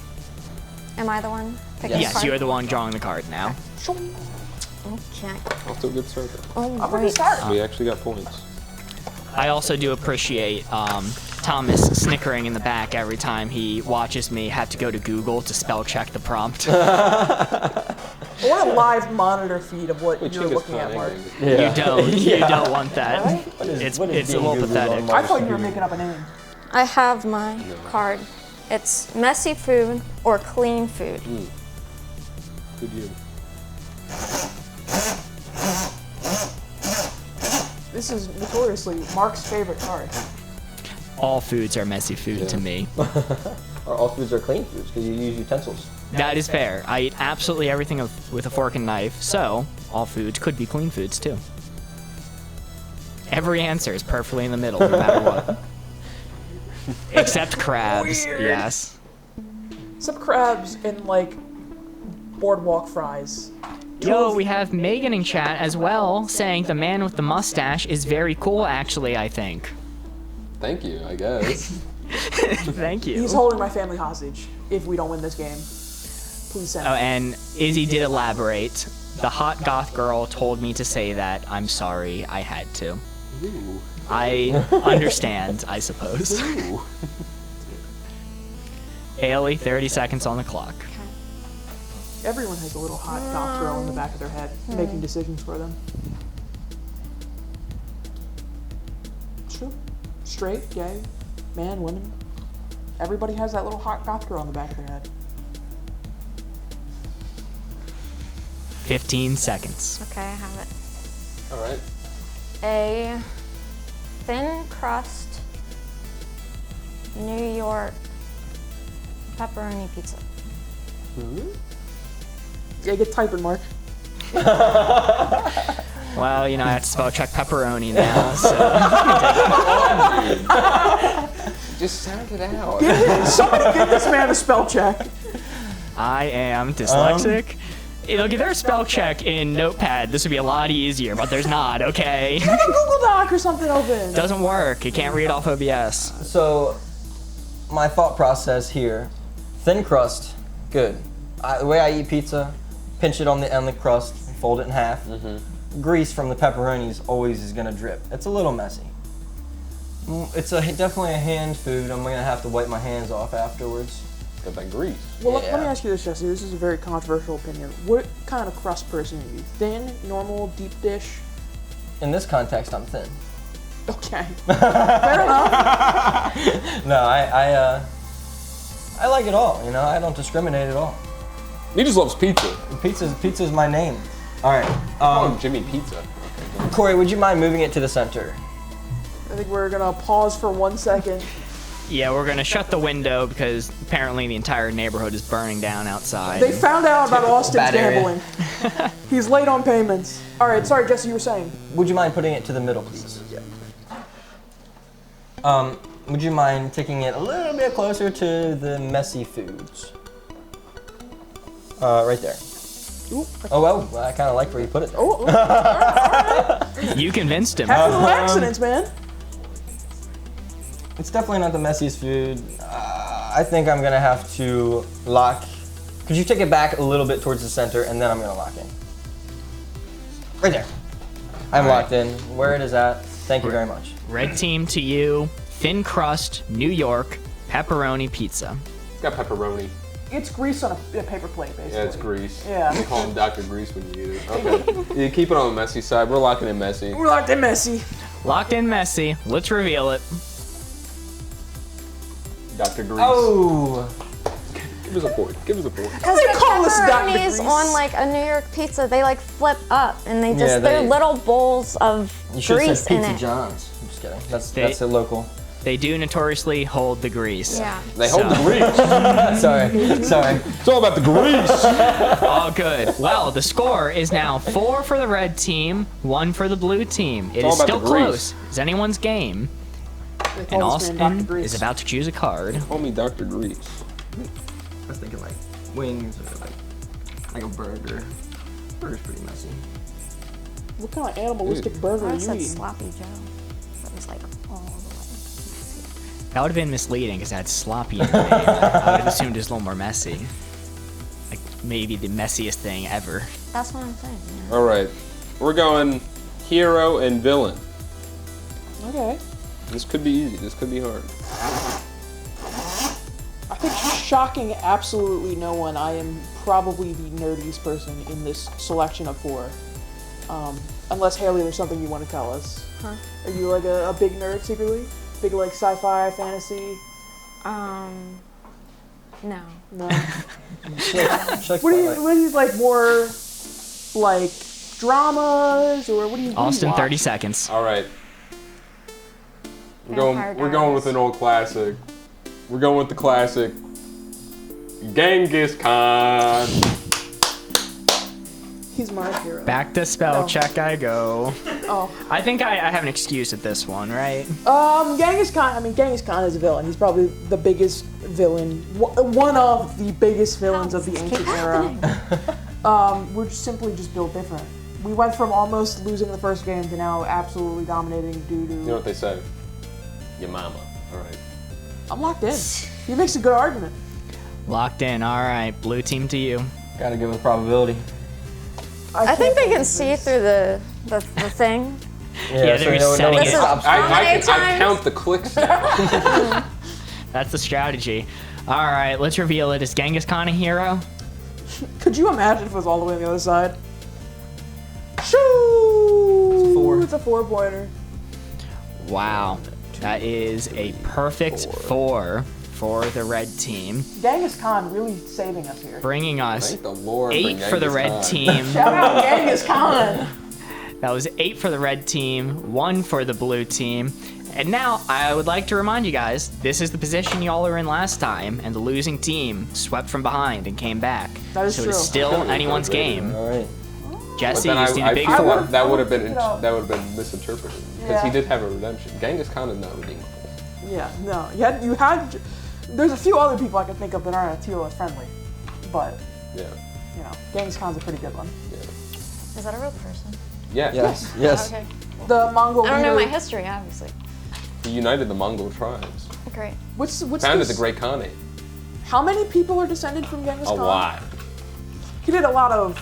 Am I the one picking the Yes, card? you are the one drawing the card now. Okay. Off to a good start. Though. Oh, I'm gonna great. start. We actually got points. I also do appreciate Thomas snickering in the back every time he watches me have to go to Google to spell check the prompt. I want a live monitor feed of what Wait, you're Genghis looking Khan at, Mark. ain't You don't want that. What is It's being a little Googled pathetic. on my I thought you were computer? making up a name. I have my card. It's messy food or clean food. Good you. This is notoriously Mark's favorite card. All foods are messy food Yeah. to me. Or all foods are clean foods because you use utensils. That is fair. I eat absolutely everything with a fork and knife, so all foods could be clean foods too. Every answer is perfectly in the middle, no matter what. Except crabs, yes. Some crabs and like boardwalk fries. Yo, we have Megan in chat as well, saying the man with the mustache is very cool, actually, I think. Thank you, I guess. Thank you. He's holding my family hostage if we don't win this game. Please send Oh, me. and Izzy did elaborate. The hot goth girl told me to say that. I'm sorry, I had to. Ooh. I understand, I suppose. Ooh. Haley, 30 seconds on the clock. Everyone has a little hot goth girl in the back of their head making decisions for them. True. Straight, gay, man, women. Everybody has that little hot goth girl in the back of their head. 15 seconds. Okay, I have it. All right. A thin crust New York pepperoni pizza. Yeah, get typing, Mark. Well, you know, I have to spell check pepperoni now, so. Just sound it out. Somebody give this man a spell check. I am dyslexic. Look, if there's spell check in Notepad, this would be a lot easier, but there's not, okay? Get a Google Doc or something open. Doesn't work. You can't read off OBS. So, my thought process here: thin crust, good. The way I eat pizza, pinch it on the end of the crust, fold it in half. Grease from the pepperonis always is gonna drip. It's a little messy. It's definitely a hand food. I'm gonna have to wipe my hands off afterwards. Got that grease. Well, let me ask you this, Jesse. This is a very controversial opinion. What kind of crust person are you? Thin, normal, deep dish? In this context, I'm thin. Okay. Fair enough. No, I like it all. You know, I don't discriminate at all. He just loves pizza. Pizza's my name. All right. Call him Jimmy Pizza. Corey, would you mind moving it to the center? I think we're gonna pause for 1 second. Yeah, we're gonna shut the window because apparently the entire neighborhood is burning down outside. They found out about Austin's bad area. gambling. He's late on payments. All right, sorry, Jesse, you were saying. Would you mind putting it to the middle, please? Yeah. Would you mind taking it a little bit closer to the messy foods? Right there. Ooh. Oh, well, I kind of like where you put it there. Oh, You convinced him. happy little accidents, man. It's definitely not the messiest food. I think I'm gonna have to lock. Could you take it back a little bit towards the center, and then I'm gonna lock in. Right there. I'm locked in. Where it is at. Thank you very much. Red team to you. Thin crust, New York, pepperoni pizza. It's got pepperoni. It's grease on a paper plate, basically. Yeah, it's grease. Yeah. They call him Dr. Grease when you eat it. Okay. You keep it on the messy side. We're locking in messy. We're locked in messy. Locked in messy. Let's reveal it. Dr. Grease. Oh. Give us a point. Give us a point. Because They the call us Dr. pepperonis Grease. on like a New York pizza, they like flip up and they just, Yeah, they're they- little bowls of You should have grease said in Pizza it. John's. I'm just kidding. That's a local. They do notoriously hold the grease. Yeah. They hold the grease. Sorry. It's all about the grease. All good. Well, the score is now 4 for the red team, 1 for the blue team. It all is about still the grease. close. It's anyone's game. They And call this man Dr. Austin Grease. is about to choose a card. Call me Dr. Grease. I was thinking like wings or like a burger. Burger's pretty messy. What kind of animalistic burger I are you said eating? sloppy Joe. That was like all the way. That would have been misleading because that sloppy in the name. I would have assumed it was a little more messy. Like maybe the messiest thing ever. That's what I'm saying. Yeah. All right. We're going hero and villain. Okay. This could be easy. This could be hard. I think shocking absolutely no one, I am probably the nerdiest person in this selection of 4. Unless, Haley, there's something you want to tell us. Huh? Are you like a big nerd secretly? Big like sci-fi, fantasy? No. No. What What do you like, more like dramas, or what do you Austin, watch? 30 seconds. All right. Vampire We're going with Diaries. an old classic. We're going with the classic Genghis Khan. He's my hero. Back to spell No. check I go. Oh. I think I have an excuse at this one, right? Genghis Khan, I mean, Genghis Khan is a villain. He's probably the biggest villain, one of the biggest villains of the Keep ancient happening. era. We're simply just built different. We went from almost losing the first game to now absolutely dominating due to... You know what they say? Your mama. All right. I'm locked in. He makes a good argument. Locked in. All right, blue team to you. Gotta go with probability. I think they can can't see through the thing. Yeah, they're setting This it is up. how many I times? count the clicks now. That's the strategy. All right, let's reveal it. Is Genghis Khan a hero? Could you imagine if it was all the way on the other side? Shoo! It's a 4-pointer. Wow, that is a perfect 4 for the red team, Genghis Khan really saving us here. bringing us Thank the Lord. 8 for the Genghis red Khan. team. Shout out Genghis Khan! That was 8 for the red team, 1 for the blue team. And now, I would like to remind you guys, this is the position y'all were in last time, and the losing team swept from behind and came back. That is so true. it's still anyone's game. All right. Jesse, But you then see the big I 4. that would have been You know. that would have been misinterpreted because Yeah. he did have a redemption. Genghis Khan is not redeemable. Yeah, no. You had. There's a few other people I can think of that aren't TOS friendly, but Yeah. you know, Genghis Khan's a pretty good one. Is that a real person? Yeah. Yes. Yes. Okay. The Mongol I don't know my leader- history, obviously. He united the Mongol tribes. Great. What's Founded this? the Great Khanate. How many people are descended from Genghis A Khan? lot. He did a lot of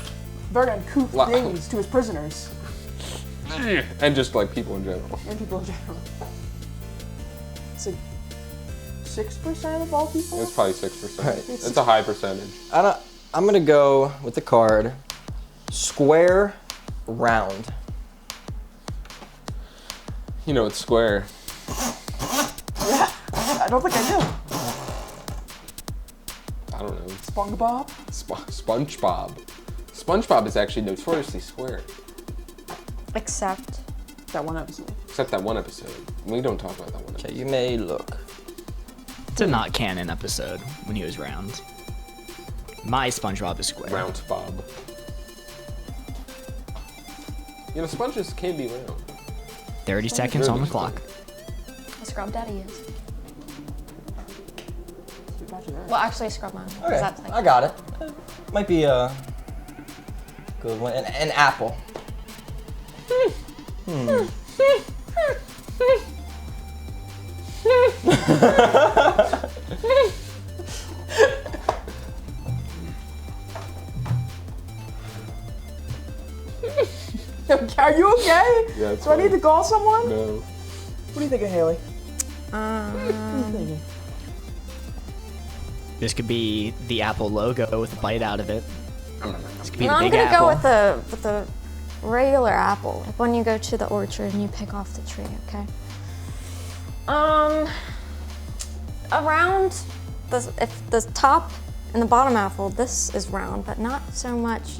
very uncouth Lot. things to his prisoners And just like people in general. and people in general. So 6% of all people? It's probably 6%. Right. It's a high percentage. I'm gonna go with the card square round. You know, it's square. I don't think I do. I don't know. SpongeBob? SpongeBob. SpongeBob is actually notoriously square. Except. That one episode. Except that one episode. We don't talk about that one episode. Okay, you may look. It's a not canon episode when he was round. My SpongeBob is square. Round Bob. You know, sponges can be round. 30 seconds on the clock. Scrub Daddy is. Well, actually, scrub mine. Okay, I got it. Might be a good one. An apple. Are you okay? Yeah, it's Do I need to call someone? No. What do you think of Haley? What are you thinking? This could be the Apple logo with a bite out of it. This could be No, the I'm big gonna apple. go with the regular apple, like when you go to the orchard and you pick off the tree. Okay. Around if the top and the bottom apple, this is round, but not so much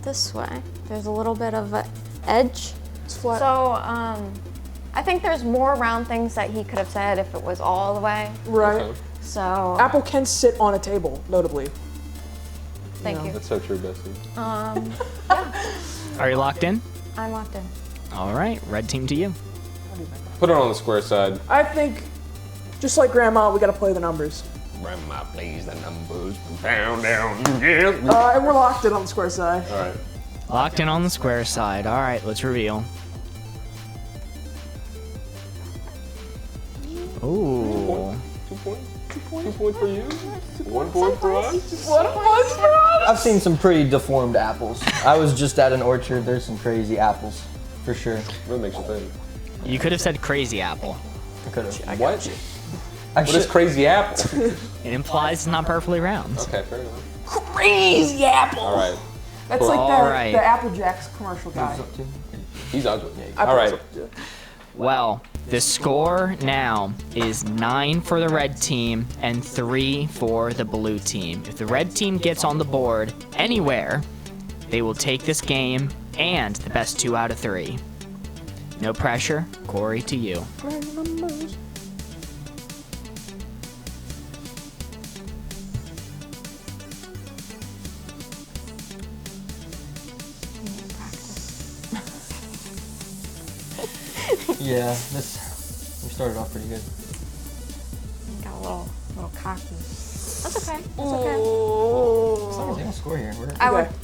this way. There's a little bit of an edge. It's flat. So I think there's more round things that he could have said if it was all the way. Right. Okay. So Apple can sit on a table, notably. thank you. That's so true, Bessie. Are you locked in? I'm locked in. All right, red team to you. Put it on the square side. I think, just like Grandma, we gotta play the numbers. Grandma plays the numbers. Down, yeah. And we're locked in on the square side. All right. Locked in on the square side. All right, let's reveal. Ooh. 2 points? 2 points? 2 points for you? 1 point for us? What a bunch for us! I've seen some pretty deformed apples. I was just at an orchard. There's some crazy apples, for sure. What makes you think? You could have said crazy apple. I could have. What? What is crazy apple? It implies it's not perfectly round. Okay, fair enough. Crazy apple! All right. That's like All the, right. the Apple Jacks commercial guy. He's ugly. Apple- All right. Well, the score now is 9 for the red team and 3 for the blue team. If the red team gets on the board anywhere, they will take this game and the best 2 out of 3. No pressure. Corey, to you. Play the numbers. Yeah, we started off pretty good. Got a little cocky. That's okay. That's okay. As long as they don't score here, we're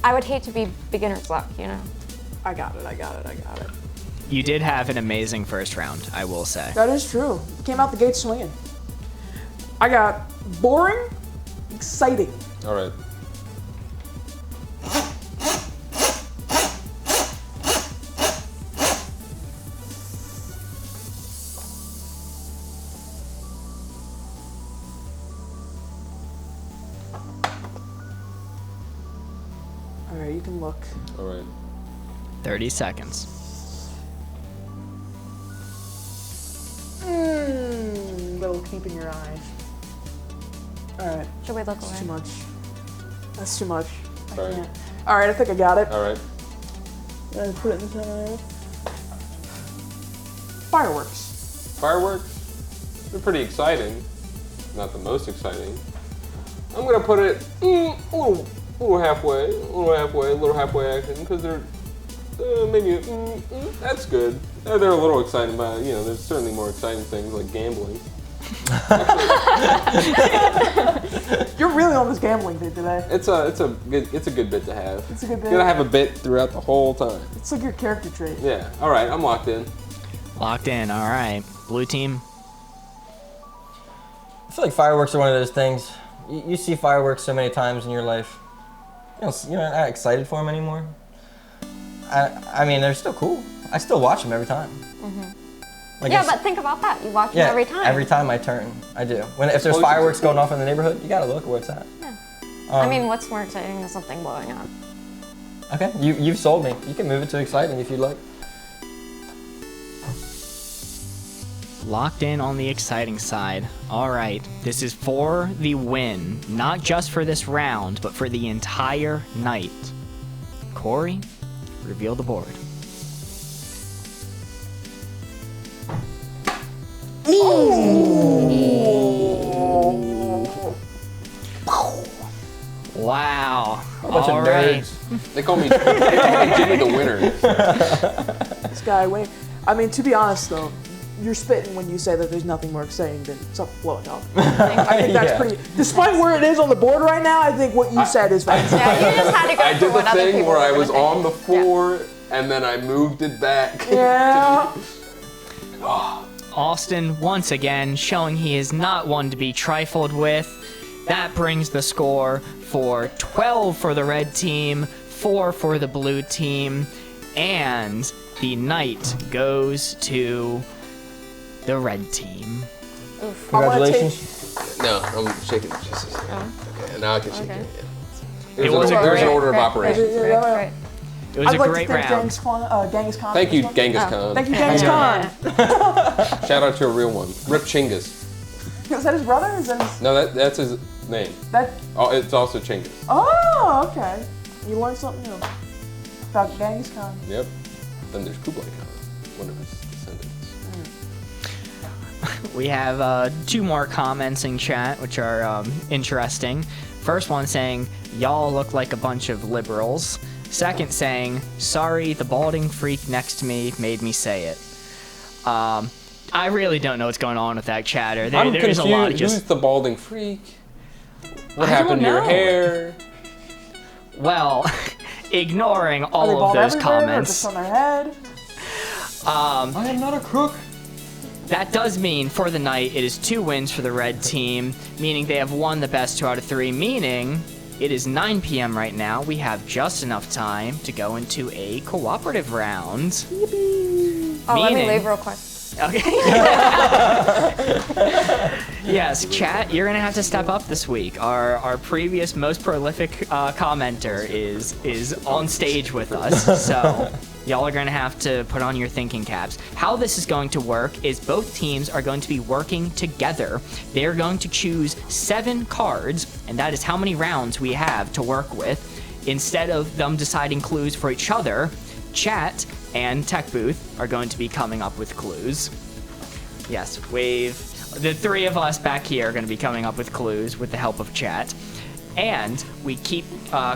I would hate to be beginner's luck, you know. I got it. You did have an amazing first round, I will say. That is true. Came out the gate swinging. I got boring, exciting. All right. All right, you can look. All right. 30 seconds. Little keep in your eyes. All right, Should we look that's away? too much. That's too much. I Sorry. can't. All right, I think I got it. All right. Put it in the center. Fireworks. Fireworks. They're pretty exciting. Not the most exciting. I'm gonna put it a little halfway, a little halfway action, because they're maybe that's good. They're a little exciting, but you know, there's certainly more exciting things like gambling. You're really on this gambling thing today. It's a good bit to have. It's a good bit. You gotta have a bit throughout the whole time. It's like your character trait. Yeah. All right. I'm locked in. Locked in, all right. Blue team. I feel like fireworks are one of those things. You see fireworks so many times in your life. You're not excited for them anymore. I mean, they're still cool. I still watch them every time. Like Yeah, but think about that. You watch it every time. Every time I turn, I do. If there's fireworks going off in the neighborhood, you gotta look where it's at. Yeah. I mean, what's more exciting than something blowing up? Okay, you've sold me. You can move it to exciting if you'd like. Locked in on the exciting side. All right, this is for the win, not just for this round, but for the entire night. Corey, reveal the board. Wow. A bunch All of right. nerds. They call me Jimmy the winner. This guy winning. I mean, to be honest though, you're spitting when you say that there's nothing more exciting than something blowing up. I think that's pretty. Despite where it is on the board right now, I think what you said is right. Yeah, you just had to go I for did what the other thing people where were I gonna was think. on the floor and then I moved it back. Yeah. Austin, once again, showing he is not one to be trifled with. That brings the score for 12 for the red team, 4 for the blue team, and the night goes to the red team. Oof. Congratulations. No, I'm shaking it just a second. Okay, now I can shake it. It was a There's an great- order of operations. Right. It was I'd a like great to thank round. Genghis Khan. Thank for you, this one. Genghis Khan. Thank you, Genghis Khan. Shout out to a real one. Rip Chinggis. Is that his brother? Is that his, No, that's his name. that? Oh, it's also Chinggis. Oh, okay. You learned something new about Genghis Khan. Yep. Then there's Kublai Khan, one of his descendants. We have 2 more comments in chat, which are interesting. First one saying, y'all look like a bunch of liberals. Second saying, sorry, the balding freak next to me made me say it. I really don't know what's going on with that chatter. I'm There's a lot of confused. just, Who's the balding freak? What I happened to don't your know. hair? well, ignoring Are they all of bald those everywhere or comments. just on their head? I am not a crook. That does mean for the night it is 2 wins for the red team, meaning they have won the best 2 out of 3, meaning it is 9 p.m. right now. We have just enough time to go into a cooperative round. Oh, let me Meaning- leave real quick. Okay. Yes, chat, you're gonna have to step up this week. Our previous most prolific commenter is on stage with us, so y'all are gonna have to put on your thinking caps. How this is going to work is both teams are going to be working together. They're going to choose 7 cards, and that is how many rounds we have to work with. Instead of them deciding clues for each other, chat and Tech Booth are going to be coming up with clues. Yes, the 3 of us back here are going to be coming up with clues with the help of chat. And we keep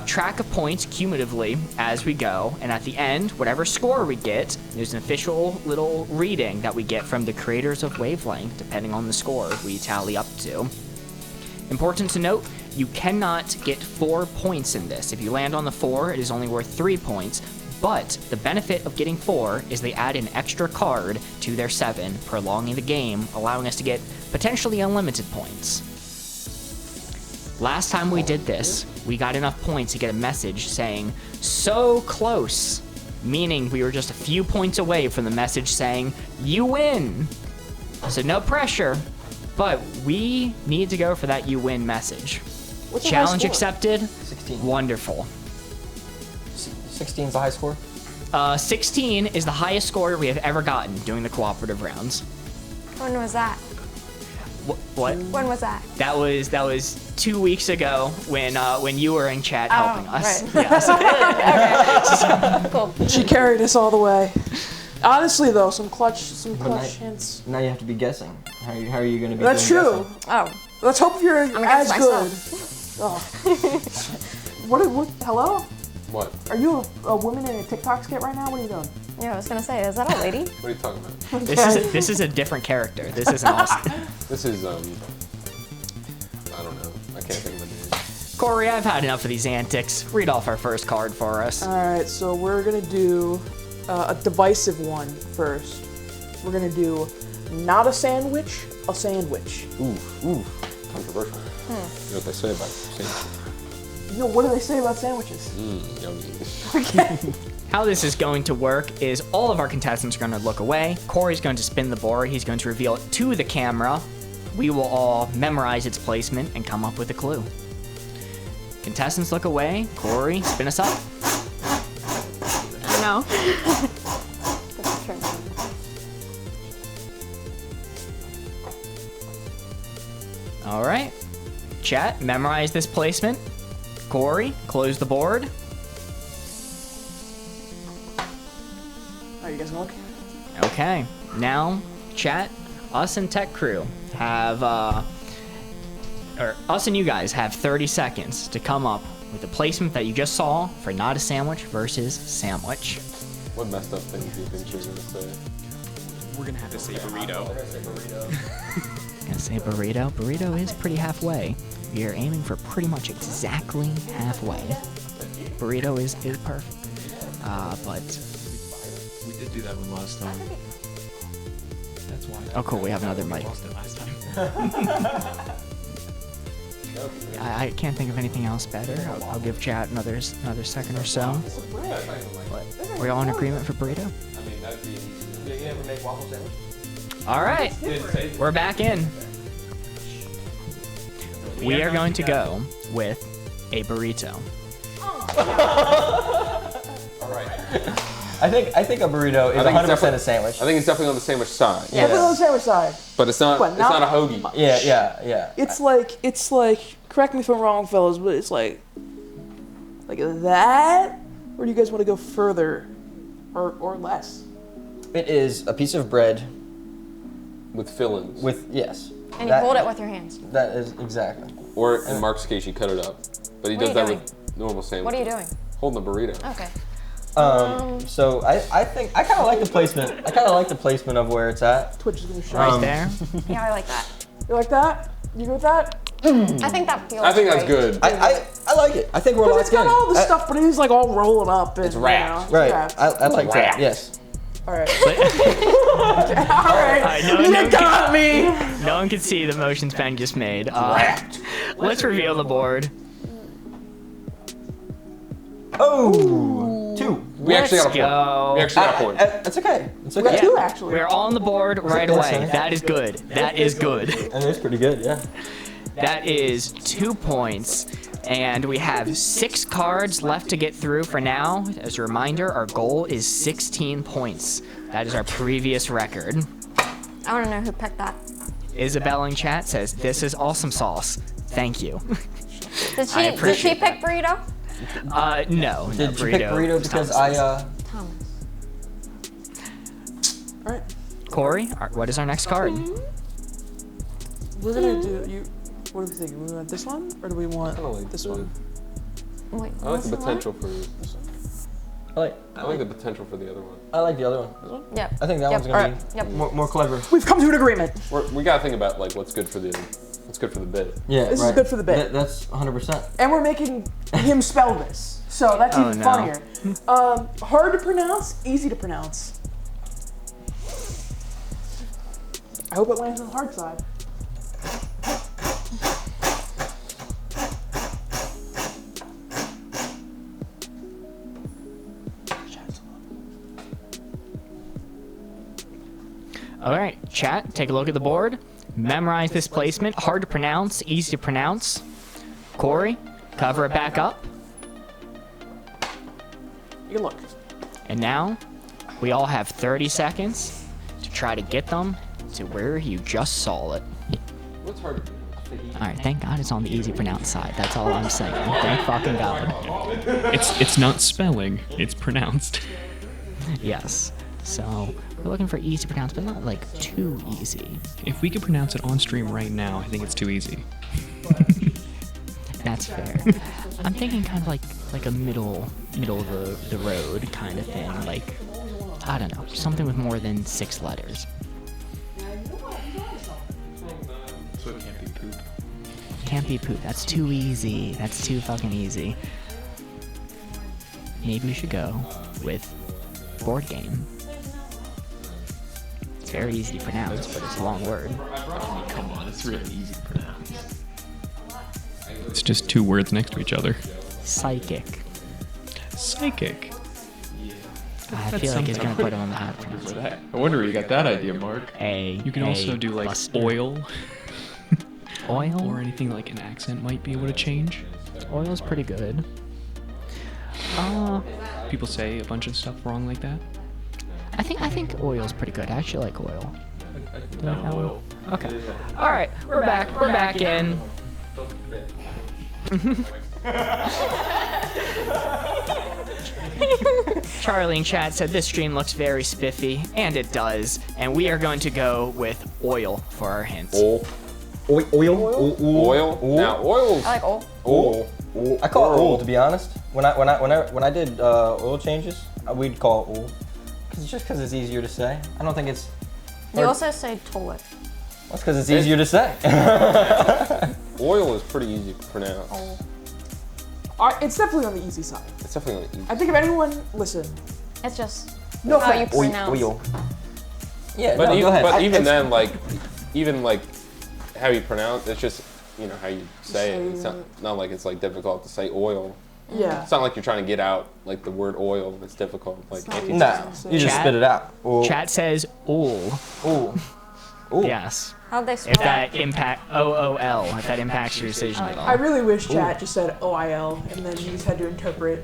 track of points cumulatively as we go, and at the end, whatever score we get, there's an official little reading that we get from the creators of Wavelength, depending on the score we tally up to. Important to note, you cannot get 4 points in this. If you land on the 4, it is only worth 3 points, but the benefit of getting 4 is they add an extra card to their 7, prolonging the game, allowing us to get potentially unlimited points. Last time we did this, we got enough points to get a message saying, so close, meaning we were just a few points away from the message saying, you win. So no pressure, but we need to go for that you win message. What's the Challenge high score? accepted. 16. Wonderful. 16's the high score. 16 is the highest score we have ever gotten doing the cooperative rounds. When was that? What? When was that? That was 2 weeks ago when you were in chat helping us. right. Yes. Cool. She carried us all the way. Honestly, though, some clutch now- hints. Now you have to be guessing. How are you going to be That's doing true. guessing? Oh, Let's hope you're as against good. myself. Oh. What? Hello? What? Are you a woman in a TikTok skit right now? What are you doing? yeah, I was gonna say, is that a lady? What are you talking about? This is a different character. This isn't Austin. This is, I don't know. I can't think of a name. Corey, I've had enough of these antics. Read off our first card for us. All right, so we're gonna do a divisive one first. We're gonna do not a sandwich, a sandwich. Ooh, controversial. You know what they say about sandwiches? You know, what do they say about sandwiches? Yummy. Okay. How this is going to work is all of our contestants are going to look away. Corey's going to spin the board. He's going to reveal it to the camera. We will all memorize its placement and come up with a clue. Contestants look away. Corey, spin us up. No. All right. Chat, memorize this placement. Corey, close the board. Are you guys gonna look? Okay. Now, chat, us and tech crew have, or us and you guys have 30 seconds to come up with the placement that you just saw for not a sandwich versus sandwich. What messed up things do you think you're gonna say? We're gonna have to say burrito. Gonna say burrito. Burrito is pretty halfway. We are aiming for pretty much exactly halfway. Burrito is perfect. But We did do that one last time. That's why. oh cool, we have another mic. Lost it last time. I can't think of anything else better. I'll give chat another second or so. But we're all in agreement for burrito. I mean, that'd be. Did you ever make waffle sandwich? All right, we're back in. We are going to go with a burrito. All right. I think a burrito is 100% a sandwich. I think it's definitely on the sandwich side. Yeah. Definitely on the sandwich side. But it's not. What, It's not a hoagie. Yeah. It's like. Correct me if I'm wrong, fellas, but it's like that. Or do you guys want to go further, or less? It is a piece of bread With fillings. with, yes. And you hold it with your hands. That is exactly. Or in Mark's case, you cut it up. But he What does are that you with normal sandwiches. What are you doing? Holding the burrito. Okay. So I think I kind of like the placement. I kind of like the placement of where it's at. Twitch is gonna show. Right there. Yeah, I like that. You like that? You go with that? I think that feels I think that's great. good. I like it. I think we're Because locked it's got in. all the stuff, but it is like all rolling up. And, It's wrapped. You know, Right. wrapped. I like that. Wrapped. Yes. All right. All right. You got me. No one can see the motions Ben just made. Let's reveal the board. Oh, two. We actually got a point. go. We actually got a point. It's okay. It's We got okay. two actually. We're on the board right away. That is good. That is good. And it's pretty good, yeah. That is 2 points. And we have 6 cards left to get through for now. As a reminder, our goal is 16 points. That is our previous record. I want to know who picked that. Isabel in chat says, "This is awesome sauce. Thank you." Did I she appreciate pick burrito? No. Did you pick burrito because Thomas. All right. Corey, what is our next card? We're gonna do you. What do we think? Do we want this one or do we want kinda like this the- one? Wait, I like what's the one? potential for. I I like the potential for the other one. like the other one. This one? Yep. I think that Yep. one's gonna Alright. be Yep. more clever. We've come to an agreement. We gotta think about like what's good for the bit. Yeah, This is right. good for the bit. That's 100%. And we're making him spell this, so that's Oh, even no. funnier. Hard to pronounce, easy to pronounce. I hope it lands on the hard side. All right, chat, take a look at the board. Memorize this placement. Hard to pronounce, easy to pronounce. Corey, cover it back up. You can look. And now, we all have 30 seconds to try to get them to where you just saw it. What's hard? All right, thank God it's on the easy pronounce side. That's all I'm saying. Thank fucking God. It's not spelling, it's pronounced. Yes. So, we're looking for easy to pronounce, but not like too easy. If we could pronounce it on stream right now, I think it's too easy. That's fair. I'm thinking kind of like a middle of the road kind of thing. Like, I don't know, something with more than 6 letters. So it can't be poop. Can't be poop. That's too easy. That's too fucking easy. Maybe we should go with board game. It's very easy to pronounce, but it's a long word. Come on, it's really easy to pronounce. It's just 2 words next to each other. Psychic. Psychic. I feel like he's gonna put him on the hat. I wonder where you got that idea, Mark. You can also do like oil. Oil? Or anything like an accent might be able to change. Oil's pretty good. People say a bunch of stuff wrong like that. I think oil's pretty good. I actually like oil. Do you like that one? Okay. All right, we're back. We're back in. Charlie in chat said this stream looks very spiffy, and it does. And we are going to go with oil for our hints. Oil. Now oil's. I like oil. Oil. I call it oil, to be honest. When I did oil changes, we'd call it oil. Because it's easier to say. I don't think it's. You also say toilet. That's because it's easier to say. Oil is pretty easy to pronounce. Oil. It's definitely on the easy side. It's definitely on the easy. I think if anyone, listen. It's just No how you offense. pronounce. Oil. Yeah, But no, go ahead. even then, even how you pronounce, it's just how you say it. It's not like it's like difficult to say oil. Yeah. It's not like you're trying to get out like the word oil. It's difficult. Like if you Nah, you just Chat? spit it out. Oil. Chat says ool. Oil. Oil. Yes. How'd they spell If that impact OOL, if that impacts your decision at all. I really wish chat just said OIL and then you just had to interpret.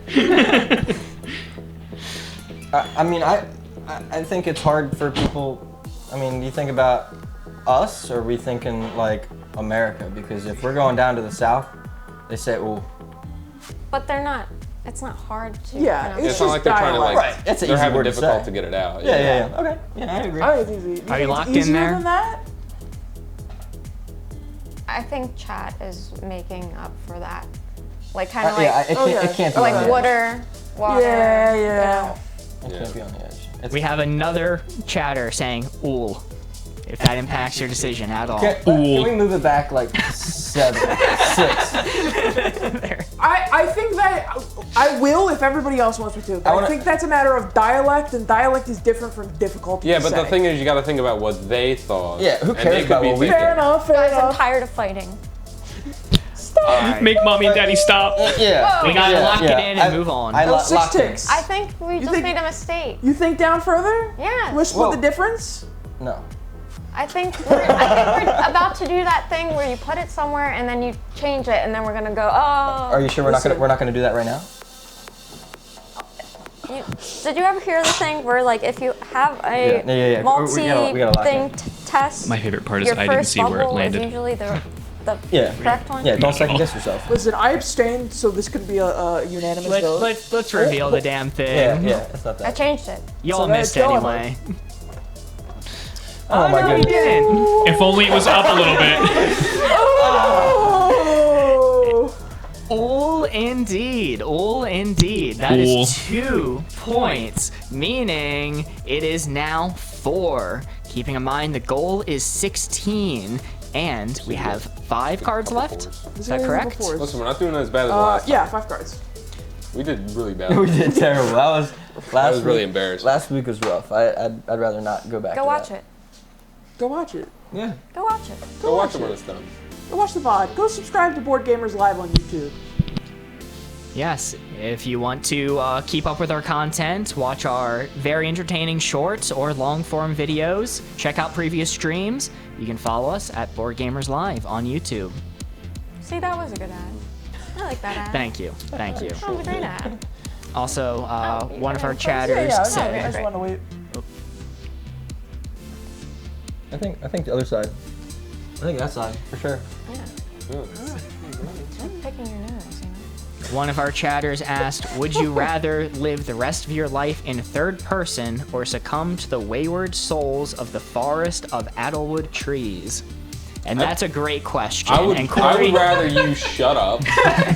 I mean, I think it's hard for people. I mean, do you think about us, or are we thinking like America? Because if we're going down to the South, they say oil. But they're not. It's not hard to. Yeah, pronounce. It's not like they're trying to like. Right. It's an They're easy having word to difficult say. to get it out. Yeah. Okay. Yeah, I agree. Oh, it's easy. Are you think locked it's in easier there? than that? I think chat is making up for that. Like kind of Yeah, like it can't be like on the edge. water. Yeah. You know. It can't be on the edge. It's, We have another chatter saying ool. If that impacts your decision at all. can we move it back like 7, 6? I think that I will if everybody else wants me to. I think that's a matter of dialect, and dialect is different from difficulty. Yeah, to but the say. thing is, you got to think about what they thought. Yeah, who And cares they could about be what we thinking- Fair enough. Fair Guys, I'm enough. tired of fighting. Make mommy and daddy stop. Yeah. We gotta lock it yeah. in and move on. That was 6 ticks. I think we just think- made a mistake. You think down further? Yeah. We'll split Whoa. the difference? No. I think we're about to do that thing where you put it somewhere and then you change it and then we're gonna go, oh. Are you sure we're not gonna do that right now? Did you ever hear the thing where like if you have a Yeah. We gotta lock multi-thing it. test, My favorite part is your I didn't first see where it bubble is landed. usually the Yeah. correct one? Yeah, don't second guess yourself. Listen, I abstained, so this could be a unanimous vote. Let's reveal the damn thing. Yeah, it's not I that. changed it. Y'all So missed that's going anyway. Oh my No, we goodness. didn't. If only it was up a little bit. Oh! All indeed. All indeed. That Cool. is 2 points, meaning it is now 4. Keeping in mind the goal is 16, and we have 5 cards left. Is that correct? Listen, we're not doing as bad as last Yeah, time. 5 cards. We did really bad. We did terrible. That was really embarrassing. Last week was rough. I'd rather not go back. Go to watch that. it. Go watch it. Yeah. Go watch it. Go watch it when it's done. Go watch the VOD. Go subscribe to Boardgamers Live on YouTube. Yes, if you want to keep up with our content, watch our very entertaining shorts or long-form videos, check out previous streams, you can follow us at Boardgamers Live on YouTube. See, that was a good ad. I like that ad. Thank you. Thank you. That was a great ad. Also, one of our Yeah, chatters I said... just want to wait. I think the other side. I think that side for sure. I'm picking your nose, you know? One of our chatters asked, would you rather live the rest of your life in third person or succumb to the wayward souls of the forest of Adelwood trees? And that's a great question. I would And Corey, rather you shut up.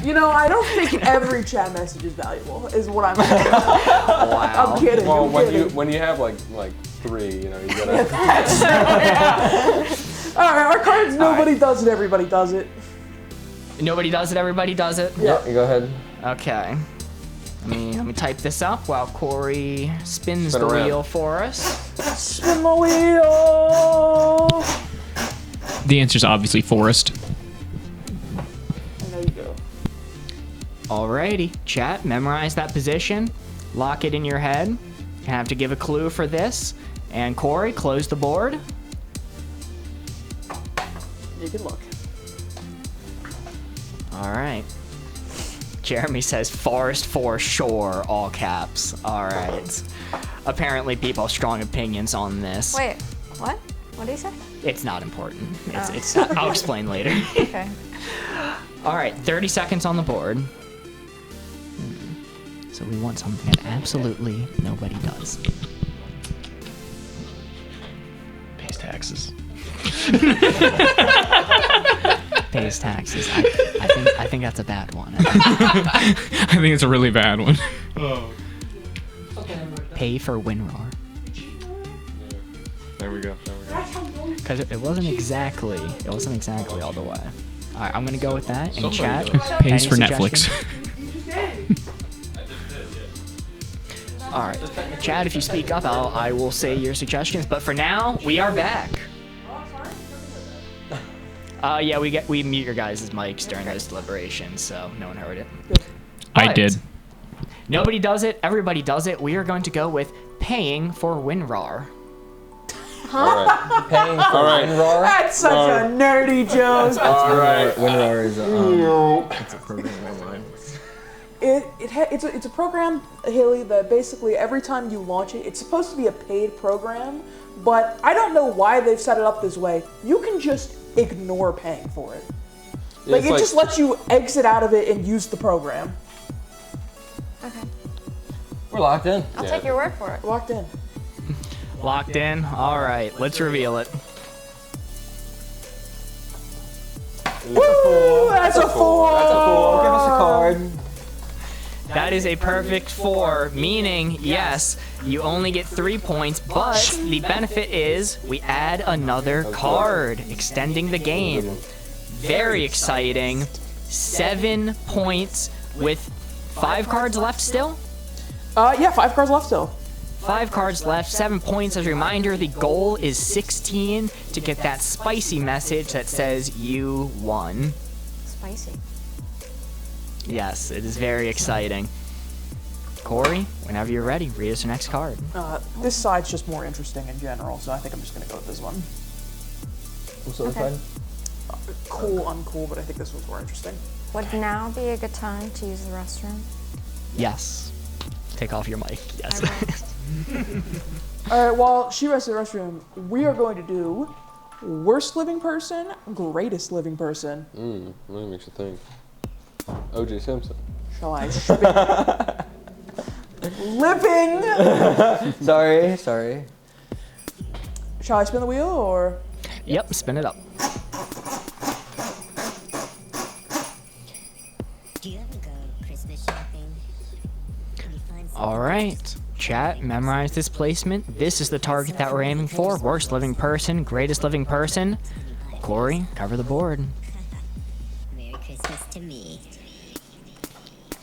You know, I don't think every chat message is valuable, is what I'm saying. wow. I'm kidding. Well, I'm when kidding. you have like 3, you know, you gotta. Alright, our cards, nobody does it, everybody does it. Nobody does it, everybody does it? Yeah. You go ahead. Okay. Let me type this up while Corey spins Spin the around. wheel for us. Spin the wheel! The answer's obviously forest. And there you go. Alrighty, chat, memorize that position, lock it in your head. Gonna have to give a clue for this. And Corey, close the board. You can look. All right. Jeremy says forest for shore, all caps. All right. Apparently people have strong opinions on this. Wait, what? What did he say? It's not important. I'll explain later. Okay. All right, 30 seconds on the board. So we want something that absolutely nobody does. Pays taxes. Pays taxes. I think that's a bad one. I think it's a really bad one. Pay for WinRAR. There we go. Because it wasn't exactly all the way. All right, I'm gonna go with that in chat. Pays Any for suggestions? Netflix. All right, Chad, if you speak up, I will say your suggestions. But for now, we are back. Yeah, we mute your guys' mics during those deliberations, so no one heard it. I But did. Nobody does it. Everybody does it. We are going to go with paying for WinRAR. All right. Paying for right. WinRAR. That's such a nerdy joke. All right. WinRAR is it's a program online. It's a program, Haley, that basically every time you launch it, it's supposed to be a paid program, but I don't know why they've set it up this way. You can just ignore paying for it. Like, it's it just lets you exit out of it and use the program. Okay. We're locked in. I'll take your word for it. Locked in. Locked in? All right, let's reveal it. Woo! That's a 4! That's a 4. Give us a card. That is a perfect 4, meaning, yes, you only get 3 points, but the benefit is we add another card, extending the game. Very exciting. 7 points with 5 cards left still? Yeah, 5 cards left still. 5 cards left, 7 points. As a reminder, the goal is 16 to get that spicy message that says you won. Spicy. Yes, it is very exciting. Corey, whenever you're ready, read us your next card. This side's just more interesting in general, so I think I'm just gonna go with this one. What's the other side? Cool, uncool, but I think this one's more interesting. Would now be a good time to use the restroom? Yes. Take off your mic. Yes. Alright, while she rests in the restroom, we are going to do worst living person, greatest living person. That makes you think. O.J. Simpson. Shall I spin? Lipping! Sorry. Shall I spin the wheel, or? Yep, spin it up. Do you ever go Christmas shopping? Can you find some All right. Chat, memorize this placement. This is the target that we're aiming for. Worst living person, greatest living person. Corey, cover the board. Merry Christmas to me?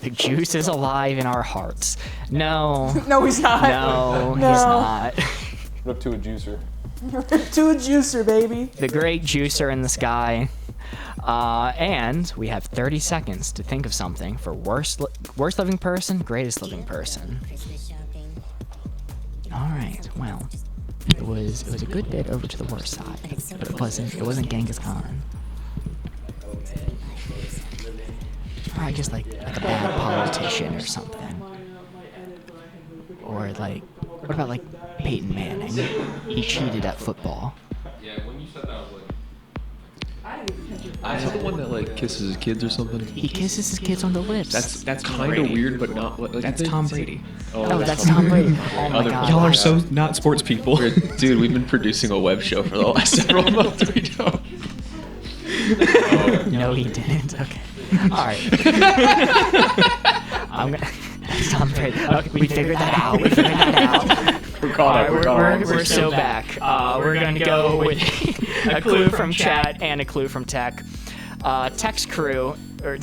The juice is alive in our hearts. No. No, he's not. No, No. he's not. Up to a juicer. To a juicer, baby. The great juicer in the sky. And we have 30 seconds to think of something for worst living person, greatest living person. Christmas shopping? All right. Well, it was a good bit over to the worst side, but it wasn't Genghis Khan. Or I guess like a bad politician or something. Or like, what about like Peyton Manning? He cheated at football. Yeah, when you said that, I was like, Is that the one that like kisses his kids or something? He kisses his kids on the lips. That's kind of weird, but not like That's Tom Brady. Oh, that's Tom Brady. Oh my Other God. Y'all are so not sports people. Dude, we've been producing a web show for the last several months. We don't. No, he didn't. Okay. All right. I'm gonna. That's Tom Brady. Okay, we figured that out. We're caught up. We're so back. We're going to go with a clue from chat and a clue from tech. Tech's crew, or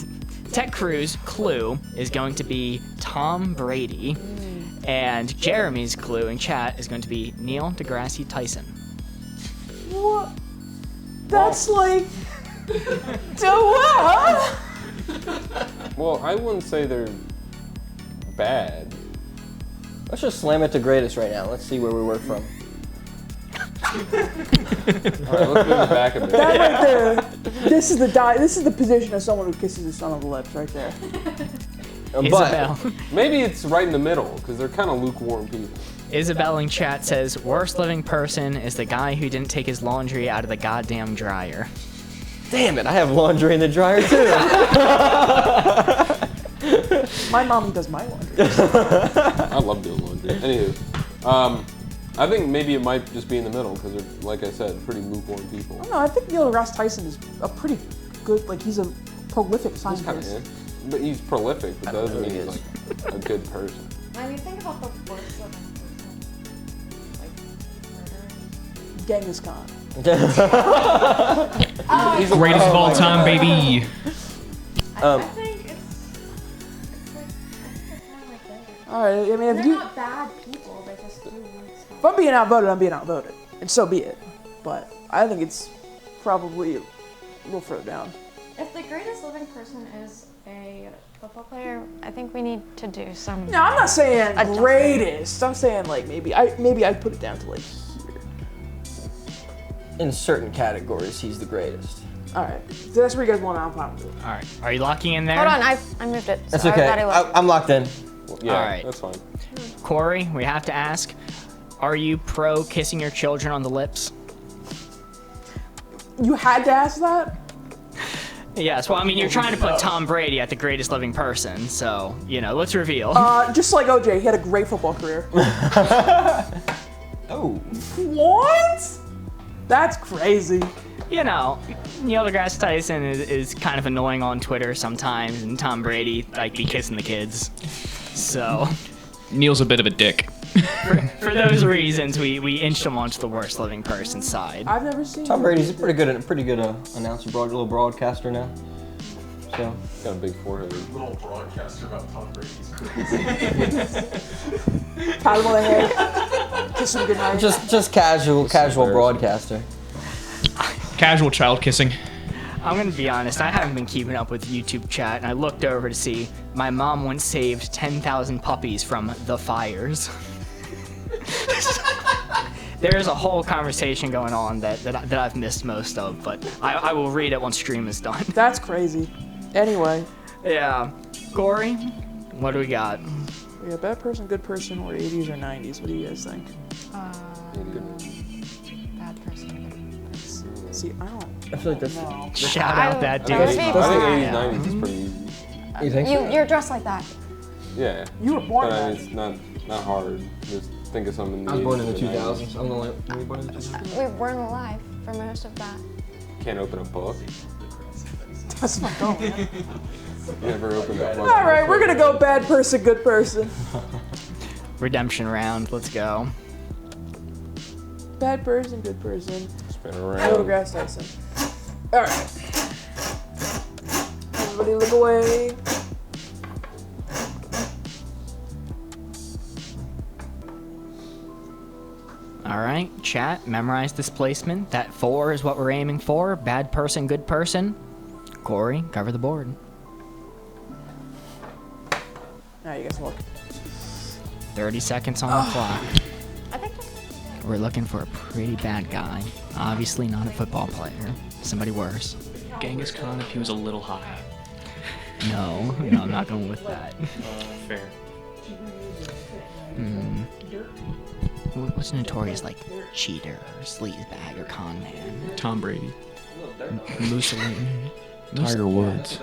Tech Crew's clue is going to be Tom Brady, and Jeremy's clue in chat is going to be Neil deGrasse Tyson. What? That's like... what? well, I wouldn't say they're bad. Let's just slam it to greatest right now. Let's see where we work from. Alright, let's move it back a bit. That right there. This is the position of someone who kisses his son on the lips right there. Isabel. Maybe it's right in the middle, because they're kind of lukewarm people. Isabel in chat says, worst living person is the guy who didn't take his laundry out of the goddamn dryer. Damn it, I have laundry in the dryer too. My mom does my laundry. I love doing laundry. Anywho, I think maybe it might just be in the middle, because they're, like I said, pretty lukewarm people. I don't know, I think Neil deGrasse Tyson is a pretty good, like, he's a prolific He's scientist. kind of, but he's prolific, but that doesn't mean he's like a good person. When you think about the worst living person, like murderers. Genghis Khan. Greatest of all time, baby. I think it's kind of like that. Alright, I mean, if They're you, not bad people, they just do weird stuff. if I'm being outvoted, I'm being outvoted. And so be it. But I think it's probably a little further down. If the greatest living person is a football player, I think we need to do some. No, I'm not saying Adjustment. greatest. I'm saying like maybe I'd put it down to like here. In certain categories, he's the greatest. Alright. So that's where you guys want to outvote to. All right. Are you locking in there? Hold on, I moved it. That's so okay. I thought I left it. I'm locked in. Yeah, Alright. that's fine. Corey, we have to ask, are you pro kissing your children on the lips? You had to ask that? Yes, well, I mean, you're trying to put Tom Brady at the greatest living person, so, you know, let's reveal. Just like OJ, he had a great football career. Oh. What? That's crazy. You know, Neil deGrasse Tyson is kind of annoying on Twitter sometimes, and Tom Brady, like, be kissing the kids. So, Neil's a bit of a dick. for those reasons, we inched him onto the worst living person side. I've never seen Tom Brady's a pretty good announcer, little broadcaster now. So. Got a big forehead. Little broadcaster about Tom Brady's Pat him on the head. Kiss him goodnight. Just casual broadcaster. Casual child kissing. I'm gonna be honest, I haven't been keeping up with YouTube chat, and I looked over to see my mom once saved 10,000 puppies from the fires. There's a whole conversation going on that I've missed most of, but I will read it once stream is done. That's crazy. Anyway, Yeah. Corey, what do we got? we got bad person, good person, or 80s or 90s. What do you guys think? Bad person. See, I don't. I feel like that's. know. Shout out that I dude. think 80s, 90s is pretty easy. You think? You're dressed like that. Yeah. You were born But I then. mean, it's not hard. Just think of something. I was born in the 80s or 90s. 2000s. I'm the only. Were you born in the 2000s? We weren't alive for most of that. Can't open a book. That's not going. Never opened a book. All right, we're gonna go bad person, good person. Redemption round, let's go. Bad person, good person. Spin Neil around. deGrasse Tyson. All right. Everybody look away. All right, chat, memorize this placement. That 4 is what we're aiming for. Bad person, good person. Corey, cover the board. Now you guys look. 30 seconds on the clock. I think We're looking for a pretty bad guy. Obviously not a football player. Somebody worse. Genghis Khan if he was a little high. No, I'm not going with that. Fair. What's notorious like cheater or sleazebag or con man? Tom Brady. Mussolini. Tiger Woods.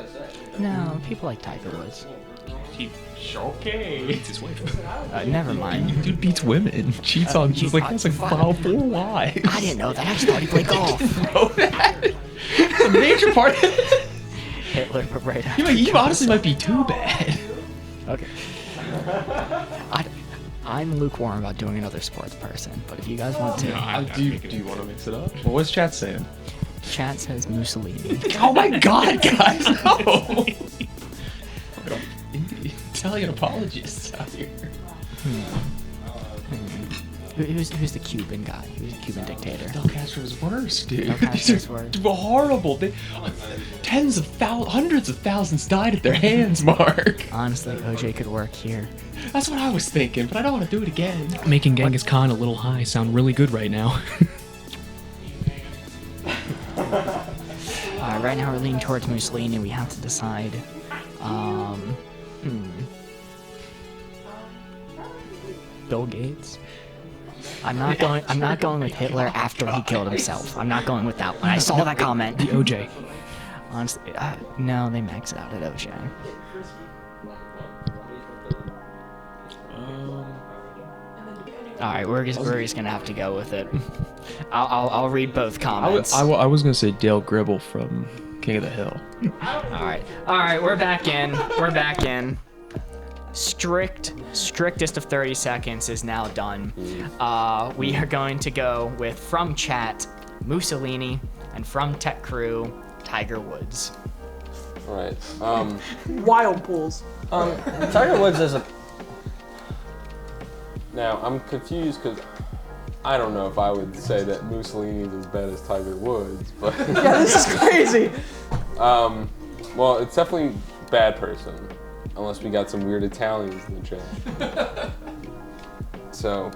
No, people like Tiger Woods. Okay. Beats his wife. Never mind. Dude beats women. Cheats on. He's like, that's like foul 4 wives. I didn't know that. I just thought he played golf. Know that. It's a major part. Hitler, but right after. He honestly might be too bad. Okay. I'm lukewarm about doing another sports person, but if you guys want to, Do you want to mix it up? Well, what's chat saying? chat says Mussolini. Oh my god, guys, no! Italian apologists out here. Who's the Cuban guy? Who's the Cuban dictator? Fidel Castro's worse, dude. Fidel Castro's worse. Horrible. Hundreds of thousands died at their hands, Mark. Honestly, OJ could work here. That's what I was thinking, but I don't want to do it again. Making Genghis Khan a little high sound really good right now. Right now we're leaning towards Mussolini. We have to decide. Bill Gates. I'm not going with Hitler after he killed himself. I'm not going with that one. I saw that comment. The OJ. Honestly, no, they max out at OJ. All right, we're just gonna have to go with it. I'll read both comments. I was gonna say Dale Gribble from King of the Hill. All right, we're back in. Strictest of 30 seconds is now done. We are going to go with from chat Mussolini and from tech crew Tiger Woods. All right. Wild pools. Tiger Woods is a. Now I'm confused because I don't know if I would say that Mussolini is as bad as Tiger Woods, but Yeah, this is crazy. well, it's definitely bad person, unless we got some weird Italians in the chat. So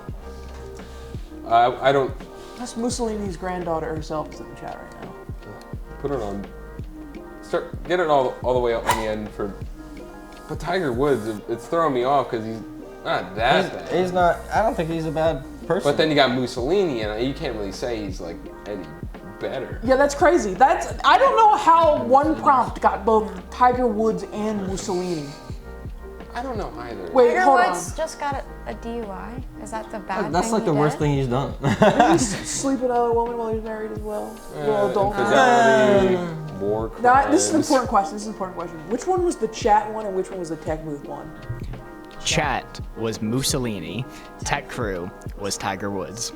I don't. That's Mussolini's granddaughter herself is in the chat right now. Put it on. Get it all the way up on the end for. But Tiger Woods, it's throwing me off because he's not that bad. He's not. I don't think he's a bad person. But then you got Mussolini, and you can't really say he's like any better. Yeah, that's crazy. I don't know how one prompt got both Tiger Woods and Mussolini. I don't know either. Wait, Tiger hold Woods just got a DUI. Is that the bad thing? That's like the worst thing he's done. Did he sleep with another woman while he was married as well? Well, adult. Fidelity, war crimes. This is an important question. Which one was the chat one and which one was the tech booth one? Chat was Mussolini. Tech crew was Tiger Woods.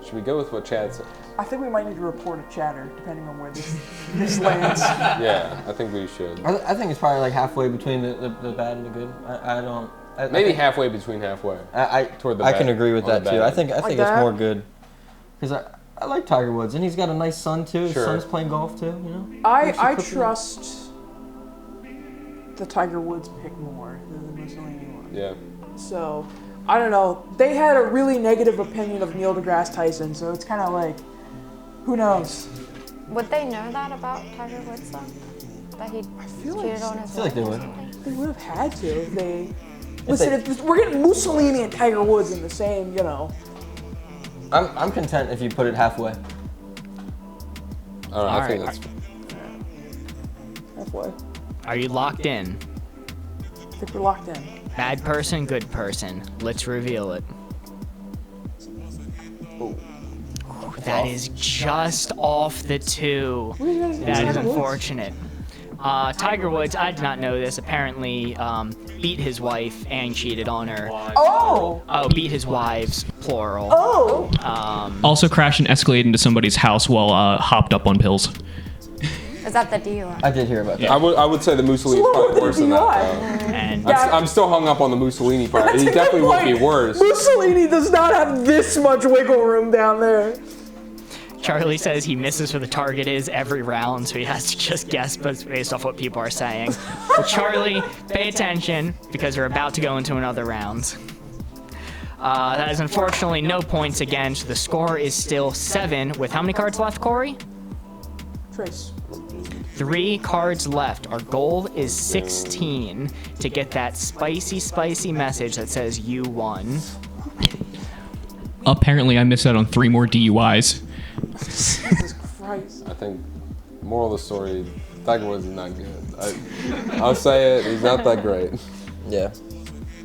Should we go with what Chad said? I think we might need to report a chatter depending on where this lands. Yeah, I think we should. I think it's probably like halfway between the bad and the good. I don't. Maybe halfway between halfway. Toward the I bad, can agree with on the that too. bad. I think Like it's that? more good. Because I like Tiger Woods, and he's got a nice son too. His Sure. son's playing golf too. You know. I trust the Tiger Woods pick more than the Mussolini one. Yeah. So, I don't know. They had a really negative opinion of Neil deGrasse Tyson, so it's kind of like, who knows? Would they know that about Tiger Woods though? That he feel cheated like- on his I feel like they wife or would. something? They would have had to if they. Listen, if we're getting Mussolini and Tiger Woods in the same, you know. I'm content if you put it halfway. All right, I think that's. Halfway. Are you locked in? I think we're locked in. Bad person, good person. Let's reveal it. That is just off the two. That is unfortunate. Tiger Woods, I did not know this, apparently beat his wife and cheated on her. Oh! Oh, beat his wives, plural. Oh! Also crashed and escalated into somebody's house while hopped up on pills. Is that the DUI? I did hear about that. I would say the Mussolini is probably worse than that. And I'm still hung up on the Mussolini part. That's He a good definitely would be point. worse. Mussolini does not have this much wiggle room down there. Charlie says he misses where the target is every round, so he has to just guess based off what people are saying. But Charlie, pay attention, because we're about to go into another round. That is unfortunately no points again, so the score is still 7, with how many cards left, Corey? Trace. 3 cards left. Our goal is 16 to get that spicy message that says you won. Apparently, I missed out on 3 more DUIs. Jesus Christ. I think, moral of the story, Tiger Woods is not good. I'll say it, he's not that great. Yeah.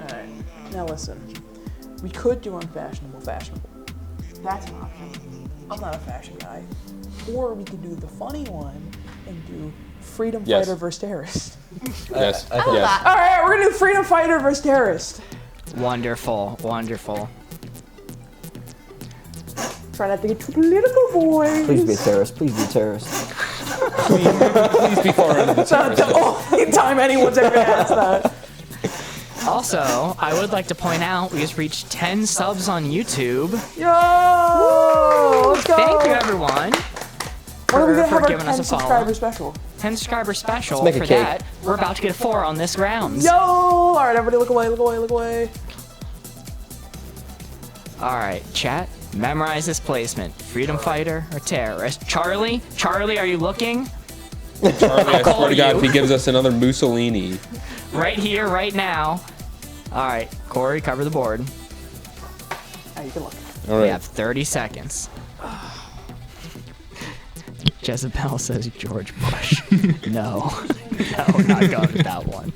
Alright, now listen. We could do unfashionable. That's an option. I'm not a fashion guy. Or we could do the funny one and do freedom Yes. fighter versus terrorist. Yes, I love yes. that. Alright, we're gonna do freedom fighter versus terrorist. Wonderful. Try not to get too political, boys. Please be a terrorist. Please be a terrorist. Please be far under the It's not the only time anyone's ever asked that. Also, I would like to point out we just reached 10 subs on YouTube. Yo! Let's go! Thank you, everyone. When are we gonna have our giving 10 us a follow. subscriber special? 10 subscriber special. Let's make a For cake. that, we're about to get a 4 on this round. Yo! All right, everybody, look away, look away, look away. All right, chat. Memorize this placement: freedom fighter or terrorist. Charlie, are you looking? Charlie, I swear to God, you. if he gives us another Mussolini. Right here, right now. All right, Corey, cover the board. Hey, you can look. All We right. have 30 seconds. Jezebel says George Bush. No, we're not going with that one.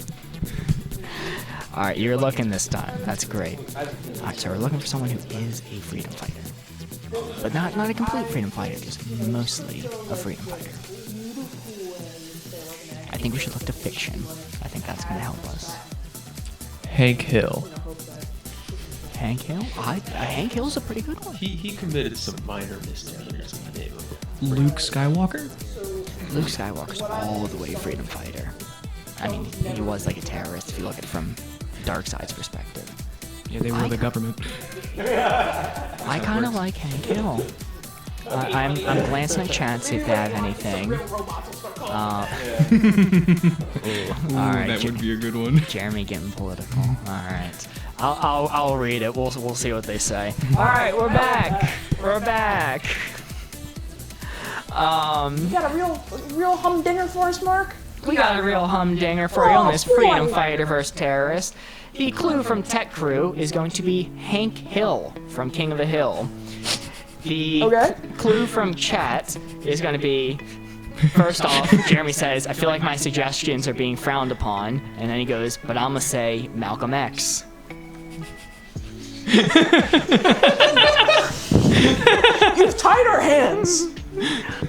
All right, you're looking this time. That's great. All right, so we're looking for someone who is a freedom fighter, but not a complete freedom fighter, just mostly a freedom fighter. I think we should look to fiction. I think that's going to help us. Hank Hill. Hank Hill? Hank Hill's a pretty good one. He committed some minor misdemeanors in the neighborhood. Luke Skywalker? Luke Skywalker's all the way freedom fighter. I mean, he was like a terrorist if you look at it from Darkseid's perspective. Yeah, they were the government. I kind of like Hank Hill. I'm glancing at chat to see if they have anything. All right, That would be a good one. Jeremy getting political. All right, I'll read it. We'll see what they say. All right, we're back. We're back. You got a real humdinger for us, Mark? We got a real humdinger for you on this freedom fighter versus terrorist. The clue from Tech Crew is going to be Hank Hill from King of the Hill. The clue from chat is going to be, first off, Jeremy says, I feel like my suggestions are being frowned upon. And then he goes, but I'm going to say Malcolm X. You've tied our hands.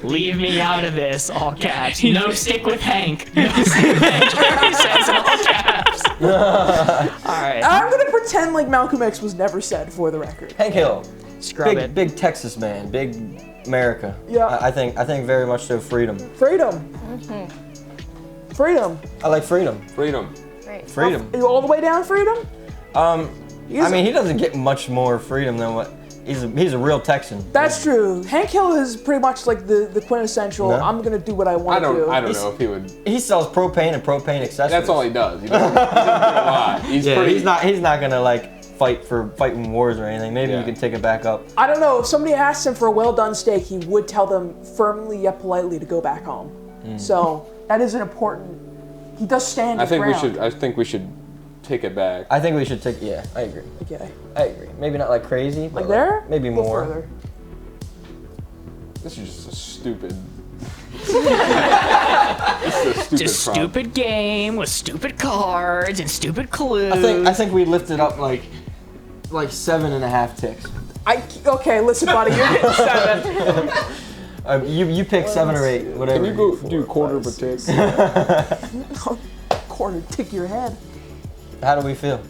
Leave me out of this, all caps. No stick with Hank. No stick with Hank. Jeremy says in all caps. All right. I'm gonna pretend like Malcolm X was never said for the record. Hank Hill. Scrub it. Big Texas man. Big America. Yeah. I think very much so freedom. Freedom. Freedom. I like freedom. Freedom. Great. Freedom. Are you all the way down, freedom? I mean, he doesn't get much more freedom than what he's a real Texan. That's true. Hank Hill is pretty much like the quintessential. No. I'm gonna do what I want to do. I don't know if he would. He sells propane and propane accessories. That's all he does. He doesn't do a lot. He's Yeah, pretty. he's not gonna like fighting wars or anything. Maybe you can take it back up. I don't know. If somebody asked him for a well-done steak, he would tell them firmly yet politely to go back home. So that is an important. He does stand. I his ground. think we should take it back. I think we should take. Yeah, I agree. Okay. I agree. Maybe not like crazy, but Like there? maybe A little more. further. This is just a stupid. This is a stupid Just problem. stupid game with stupid cards and stupid clues. I think we lifted up like 7.5 ticks. Okay, listen, buddy, you're getting 7. You pick 7 or 8, whatever. Can you go do quarter of a tick? Quarter tick your head. How do we feel?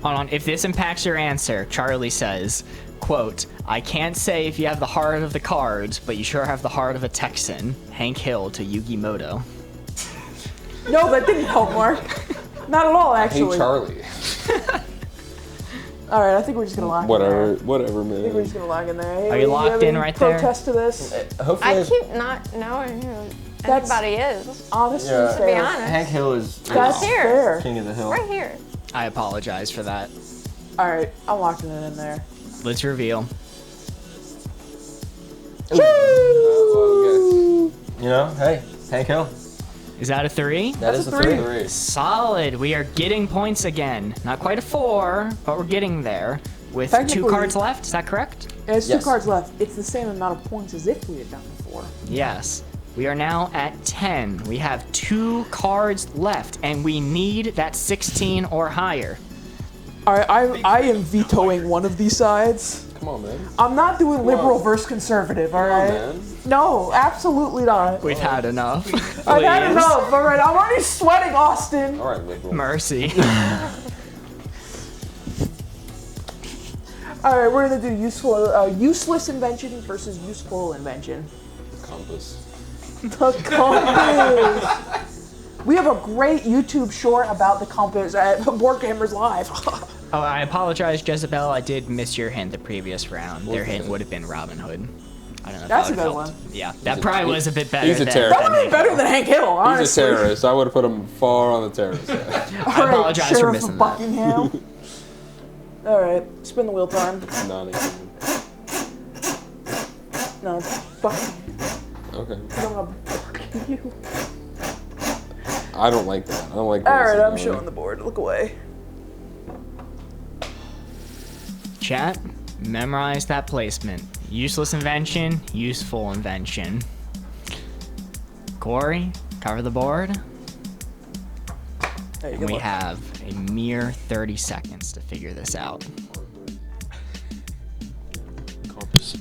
Hold on. If this impacts your answer, Charlie says, quote, I can't say if you have the heart of the cards, but you sure have the heart of a Texan. Hank Hill to Yu-Gi-Moto. No, that didn't help, Mark. Not at all, Hey, actually. Charlie. All right, I think we're just gonna lock in there. Whatever, I think we're man. just gonna lock in there. Are you locked in right there? Protest to this? Hopefully, I keep not knowing who That's- anybody is. Honestly, Yeah. To be fair. honest. Hank Hill is That's here. fair. king of the hill. Right here. I apologize for that. All right, I'll lock it in there. Let's reveal. You know, hey, Hank Hill. Is that a 3? That is a a 3. 3. Solid. We are getting points again. Not quite a 4, but we're getting there. With 2 Technically- cards left, is that correct? There's Yes. 2 cards left. It's the same amount of points as if we had done before. Yes. We are now at 10. We have 2 cards left, and we need that 16 or higher. All right, I am vetoing one of these sides. Come on, man. I'm not doing liberal versus conservative, all Come on, right? man. No, absolutely not. We've had enough. I've had Please. enough, all right? I'm already sweating, Austin. All right, liberal. Mercy. All right, we're gonna do useless invention versus useful invention. Compass. The compass. We have a great YouTube short about the compass at Boardgamers Live. Oh, I apologize, Jezebel. I did miss your hint the previous round. Their hint would have been Robin Hood. I don't know if That's that a good helped. one. Yeah, that probably was a bit better. He's a than- terrorist. That would be better than Hank Hill, honestly. He's a terrorist. I would have put him far on the terrorist side. All right, apologize for Sheriff missing of that. Buckingham. All right, spin the wheel time. Non-human. No, it's Buckingham. Okay. I'm gonna Buckingham you. I don't like that. I don't like. All right, I'm racism. showing the board. Look away. Chat, memorize that placement. Useless invention, useful invention. Corey, cover the board. Hey, And good we luck. have a mere 30 seconds to figure this out. Compass.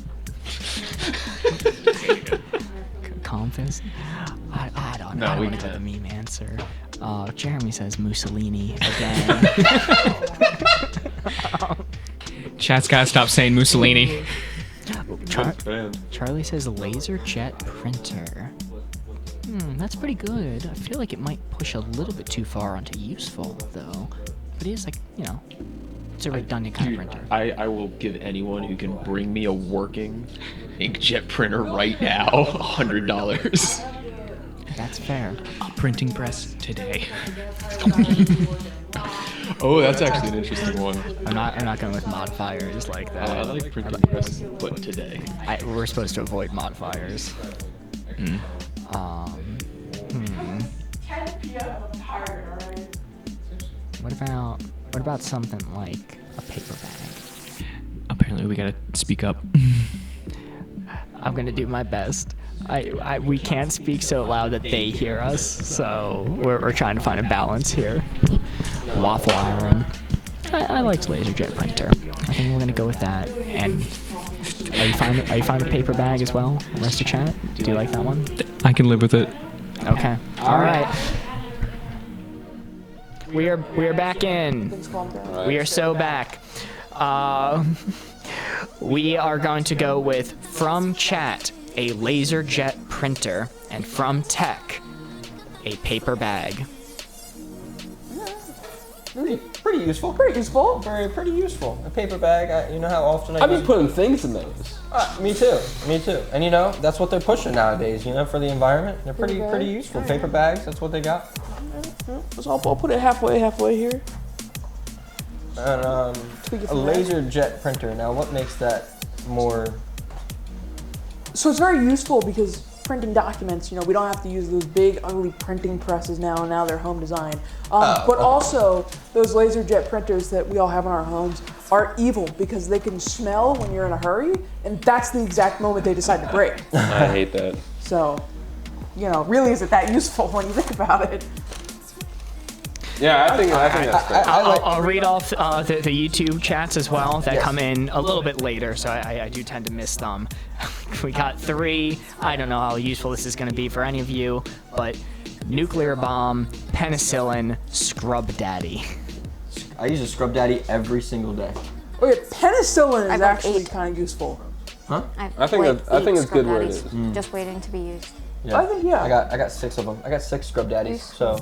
Compass? I don't know. No, I don't we want to go the can't. meme answer. Jeremy says Mussolini again. Chat's gotta stop saying Mussolini. Charlie says laser jet printer. That's pretty good. I feel like it might push a little bit too far onto useful, though. But it is like, you know, it's a redundant kind of Dude, printer. I will give anyone who can bring me a working inkjet printer right now $100. That's fair. A printing press today. Oh, that's actually an interesting one. I'm not going with modifiers like that. I like printing presses, but today. We're supposed to avoid modifiers. 10 p.m. I'm tired, alright? What about something like a paper bag? Apparently, we gotta speak up. I'm gonna do my best. We can't speak so loud that they hear us, so we're trying to find a balance here. Waffle iron. I liked laserjet printer. I think we're gonna go with that. And are you fine with paper bag as well? Rest of chat. Do you like that one? I can live with it. Okay. All right. We are back in. Things calm down. Right. We are so back. We are going to go with from chat a laserjet printer and from tech a paper bag. Pretty useful. Pretty useful. Pretty useful. A paper bag. You know how often I I've use been putting things in those. Me too. And you know, that's what they're pushing nowadays. You know, for the environment, they're pretty useful. Paper bags. That's what they got. So I'll put it halfway here. And Tweak it a from there. laser jet printer. Now, what makes that more? So it's very useful because printing documents, you know, we don't have to use those big, ugly printing presses now, and now they're home design. But also, those laser jet printers that we all have in our homes are evil because they can smell when you're in a hurry, and that's the exact moment they decide to break. I hate that. So, you know, really is it that useful when you think about it? Yeah, I think that's fair. I'll read off the YouTube chats as well that Yes. come in a little bit later, so I do tend to miss them. We got 3. I don't know how useful this is going to be for any of you, but nuclear bomb, penicillin, scrub daddy. I use a Scrub Daddy every single day. Okay, penicillin is I've got actually 8. kind of useful. I think it's good where it is. Just waiting to be used. Yeah. I think, yeah. I got 6 of them. I got 6 Scrub Daddies. So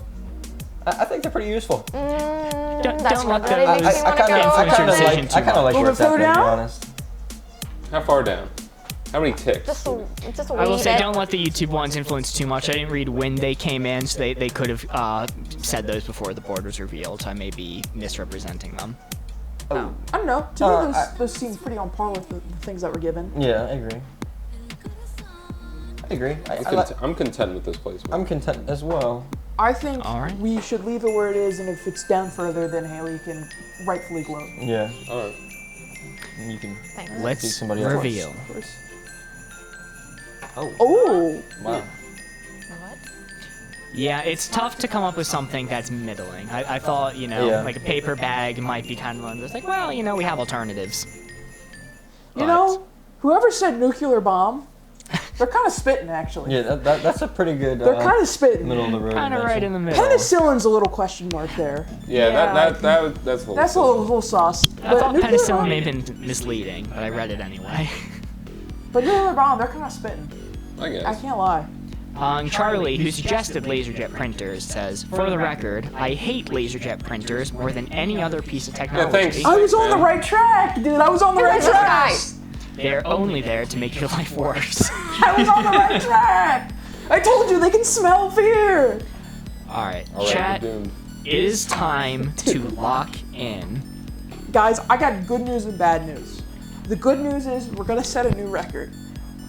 I think they're pretty useful. Don't That's let what really those makes me want to go. influence your decision too I kind of like much. where it's A at, little to bit be further honest. How far down? How many ticks? Just a I will wee say bit. don't let the YouTube ones influence too much. I didn't read when they came in, so they could have said those before the board was revealed, so I may be misrepresenting them. I don't know. To me, I- those seem pretty on par with the things that were given. Yeah, I agree. I'm content with this placement. I'm content as well. I think All right. we should leave it where it is, and if it's down further, then Haley can rightfully gloat. Yeah. All right. You can. Thanks. Beat Let's somebody else. reveal. Oh, Wow. What? Yeah, it's tough to come up with something that's middling. I thought, you know, Yeah. like a paper bag might be kind of one that's like, well, you know, we have alternatives. you know, whoever said nuclear bomb, they're kind of spitting actually. Yeah, that's a pretty good. They're kind of spitting. middle of the road. Kind of right in the middle. Penicillin's a little question mark there. Yeah, Yeah. that's a little. That's a little sauce. I thought nuclear penicillin bomb- may have been misleading, but I read it anyway. But nuclear bomb, they're kind of spitting. I guess. I can't lie. Charlie, who suggested LaserJet printers, says, for the record, I hate LaserJet printers more than any other piece of technology. thanks. I was on the right track, dude. I was on the right track. They're only there to make your life worse. I was on the right track. I told you they can smell fear. All right, All right, chat, we're doomed. it is time to lock in. Guys, I got good news and bad news. The good news is we're gonna set a new record.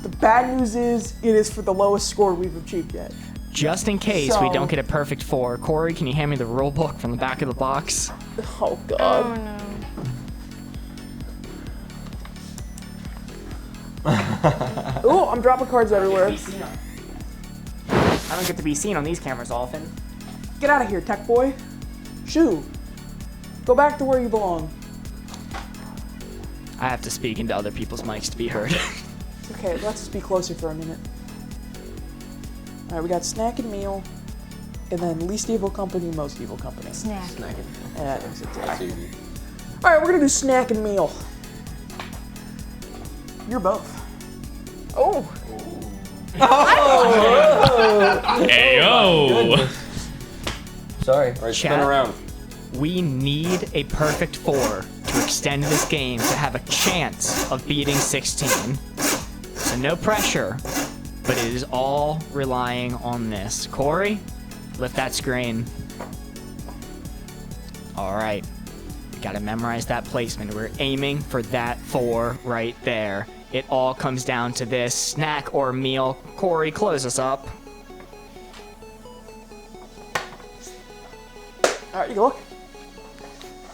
The bad news is it is for the lowest score we've achieved yet. Just in case we don't get a perfect 4, Corey, can you hand me the rule book from the back of the box? Oh Oh God. no. Oh, I'm dropping cards everywhere. I don't get to be seen on these cameras often. Get out of here, tech boy. Shoo. Go back to where you belong. I have to speak into other people's mics to be heard. Okay, let's just be closer for a minute. All right, we got snack and meal, and then least evil company, most evil company. Snack. Yeah, that's it. That's easy. All right, we're gonna do snack and meal. You're both. Oh. Ayo! Sorry. All right, Chat. spin around. We need a perfect 4 to extend this game to have a chance of beating 16. So no pressure, but it is all relying on this. Corey, lift that screen. All right, gotta memorize that placement. We're aiming for that 4 right there. It all comes down to this, snack or meal. Corey, close us up. All right, you look.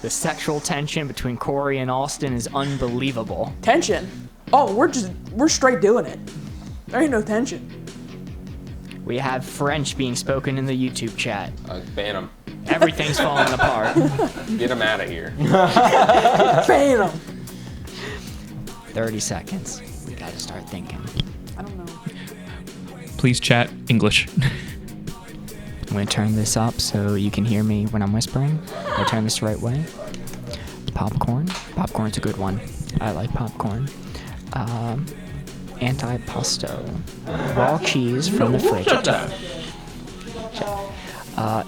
The sexual tension between Corey and Austin is unbelievable. Tension. Oh, we're straight doing it. There ain't no tension. We have French being spoken in the YouTube chat. Ban him. Everything's falling apart. Get him out of here. Phantom. 30 seconds. We gotta start thinking. I don't know. Please chat English. I'm gonna turn this up so you can hear me when I'm whispering. I'm gonna turn this the right way. Popcorn. Popcorn's a good one. I like popcorn. Antipasto. Raw cheese from the fridge.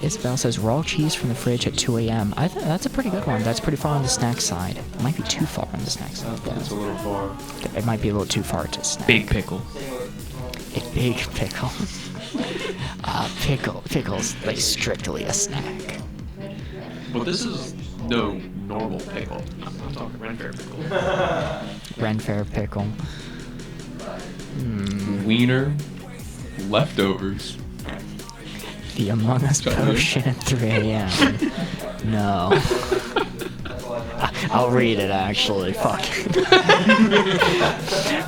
Isabel says raw cheese from the fridge at 2 a.m. I think that's a pretty good one. That's pretty far on the snack side. It might be too far on the snack side. It's a little far. It might be a little too far to snack. Big pickle. A big pickle. Pickle's like strictly a snack. Well, this is no normal pickle. I'm talking Ren Fair pickle. Ren Fair pickle. Wiener, leftovers. The Among Us potion at 3 a.m. No. I'll read it actually. Fuck.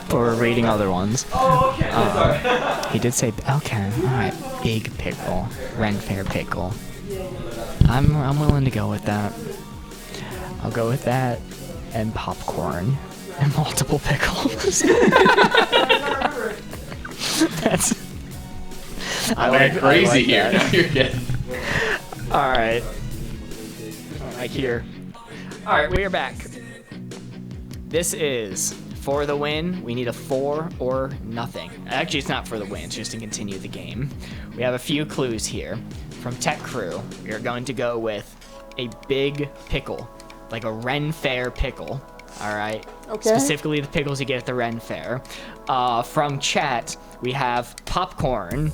But we're reading other ones. He did say, okay, alright. Big pickle. Ren Fair pickle. I'm willing to go with that. I'll go with that. And popcorn. And multiple pickles. That's. I went crazy like here. that. Now you're getting. Alright. Right here. Alright, we are back. This is for the win. We need a 4 or nothing. Actually, it's not for the win, it's just to continue the game. We have a few clues here. From Tech Crew, we are going to go with a big pickle, like a Ren Fair pickle. Alright? Okay. Specifically the pickles you get at the Ren Fair. From chat, we have popcorn.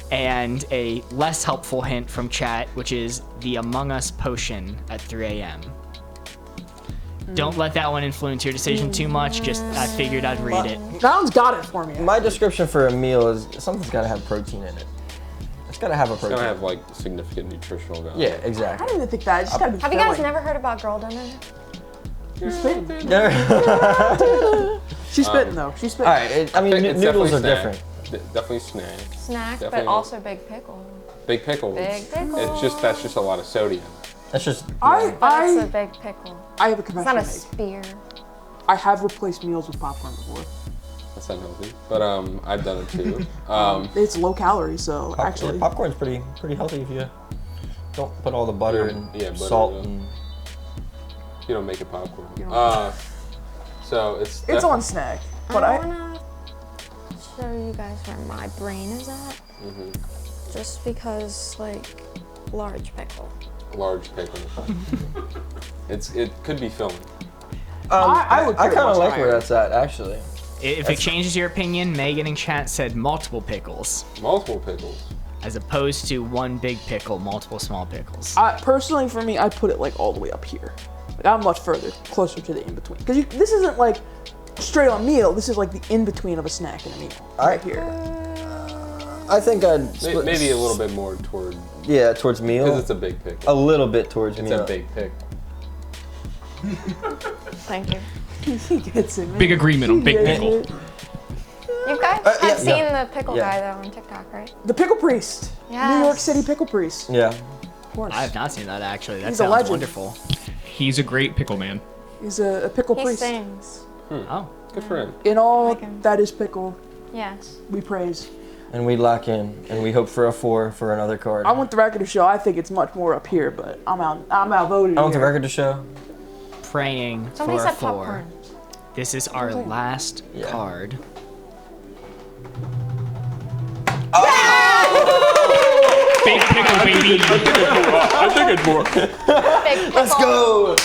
And a less helpful hint from chat, which is the Among Us potion at 3 a.m. Don't let that one influence your decision too much. Just, I figured I'd read it. That one's got it for me. My description for a meal is something's got to have protein in it. It's got to have a It's protein. gonna have like significant nutritional value. Yeah, I exactly. don't even think that. It's just gotta be Have you guys filling. never heard about girl dinner? She's spitting. All She's spitting though. She's spitting. right. I mean, It's noodles are definitely snack. different. Definitely snack. Snack, Definitely. but also big pickle. Big pickle. Big pickle. It's just that's just a lot of sodium. That's just. But it's a I big pickle. have a It's confession not a to make. spear. I have replaced meals with popcorn before. That's unhealthy, but I've done it too. It's low calorie, so actually. popcorn's pretty healthy if you don't put all the butter and butter, salt yeah. and. You don't make it popcorn. You don't. So it's It's on snack, but I wanna show you guys where my brain is at. Just because, like, large pickle. Large pickle. It could be filmed. I would I put it kind of much like higher. where that's at, actually. If it changes your opinion, Megan in chat said multiple pickles, Multiple pickles. as opposed to one big pickle, multiple small pickles. Personally, for me, I put it like all the way up here. Like, I'm much further, closer to the in between. Because this isn't like straight on meal. This is like the in between of a snack and a meal. Right here. I think I'd split Maybe a little bit more toward, Yeah, towards meal. because it's a big pickle. A little bit towards It's meal. a big pickle. Thank you. He gets it, man. Big agreement on big He gets pickle. it. You guys yeah, have seen yeah. the pickle Yeah. guy though on TikTok, right? The Pickle Priest. Yes. New York City Pickle Priest. Yeah. Of course. I have not seen that actually. That He's a sounds legend. wonderful. He's a great pickle man. He's a pickle He priest. sings. Oh, Good for him. In all Like him. that is pickle, Yes. we praise. And we lock in, and we hope for a 4 for another card. I want the record to show. I think it's much more up here, but I'm outvoted. I want the here. record to show. praying Somebody for a said 4. popcorn. This is our last Yeah. card. Big pickle, baby. I think it's more. Big pickle. Let's go!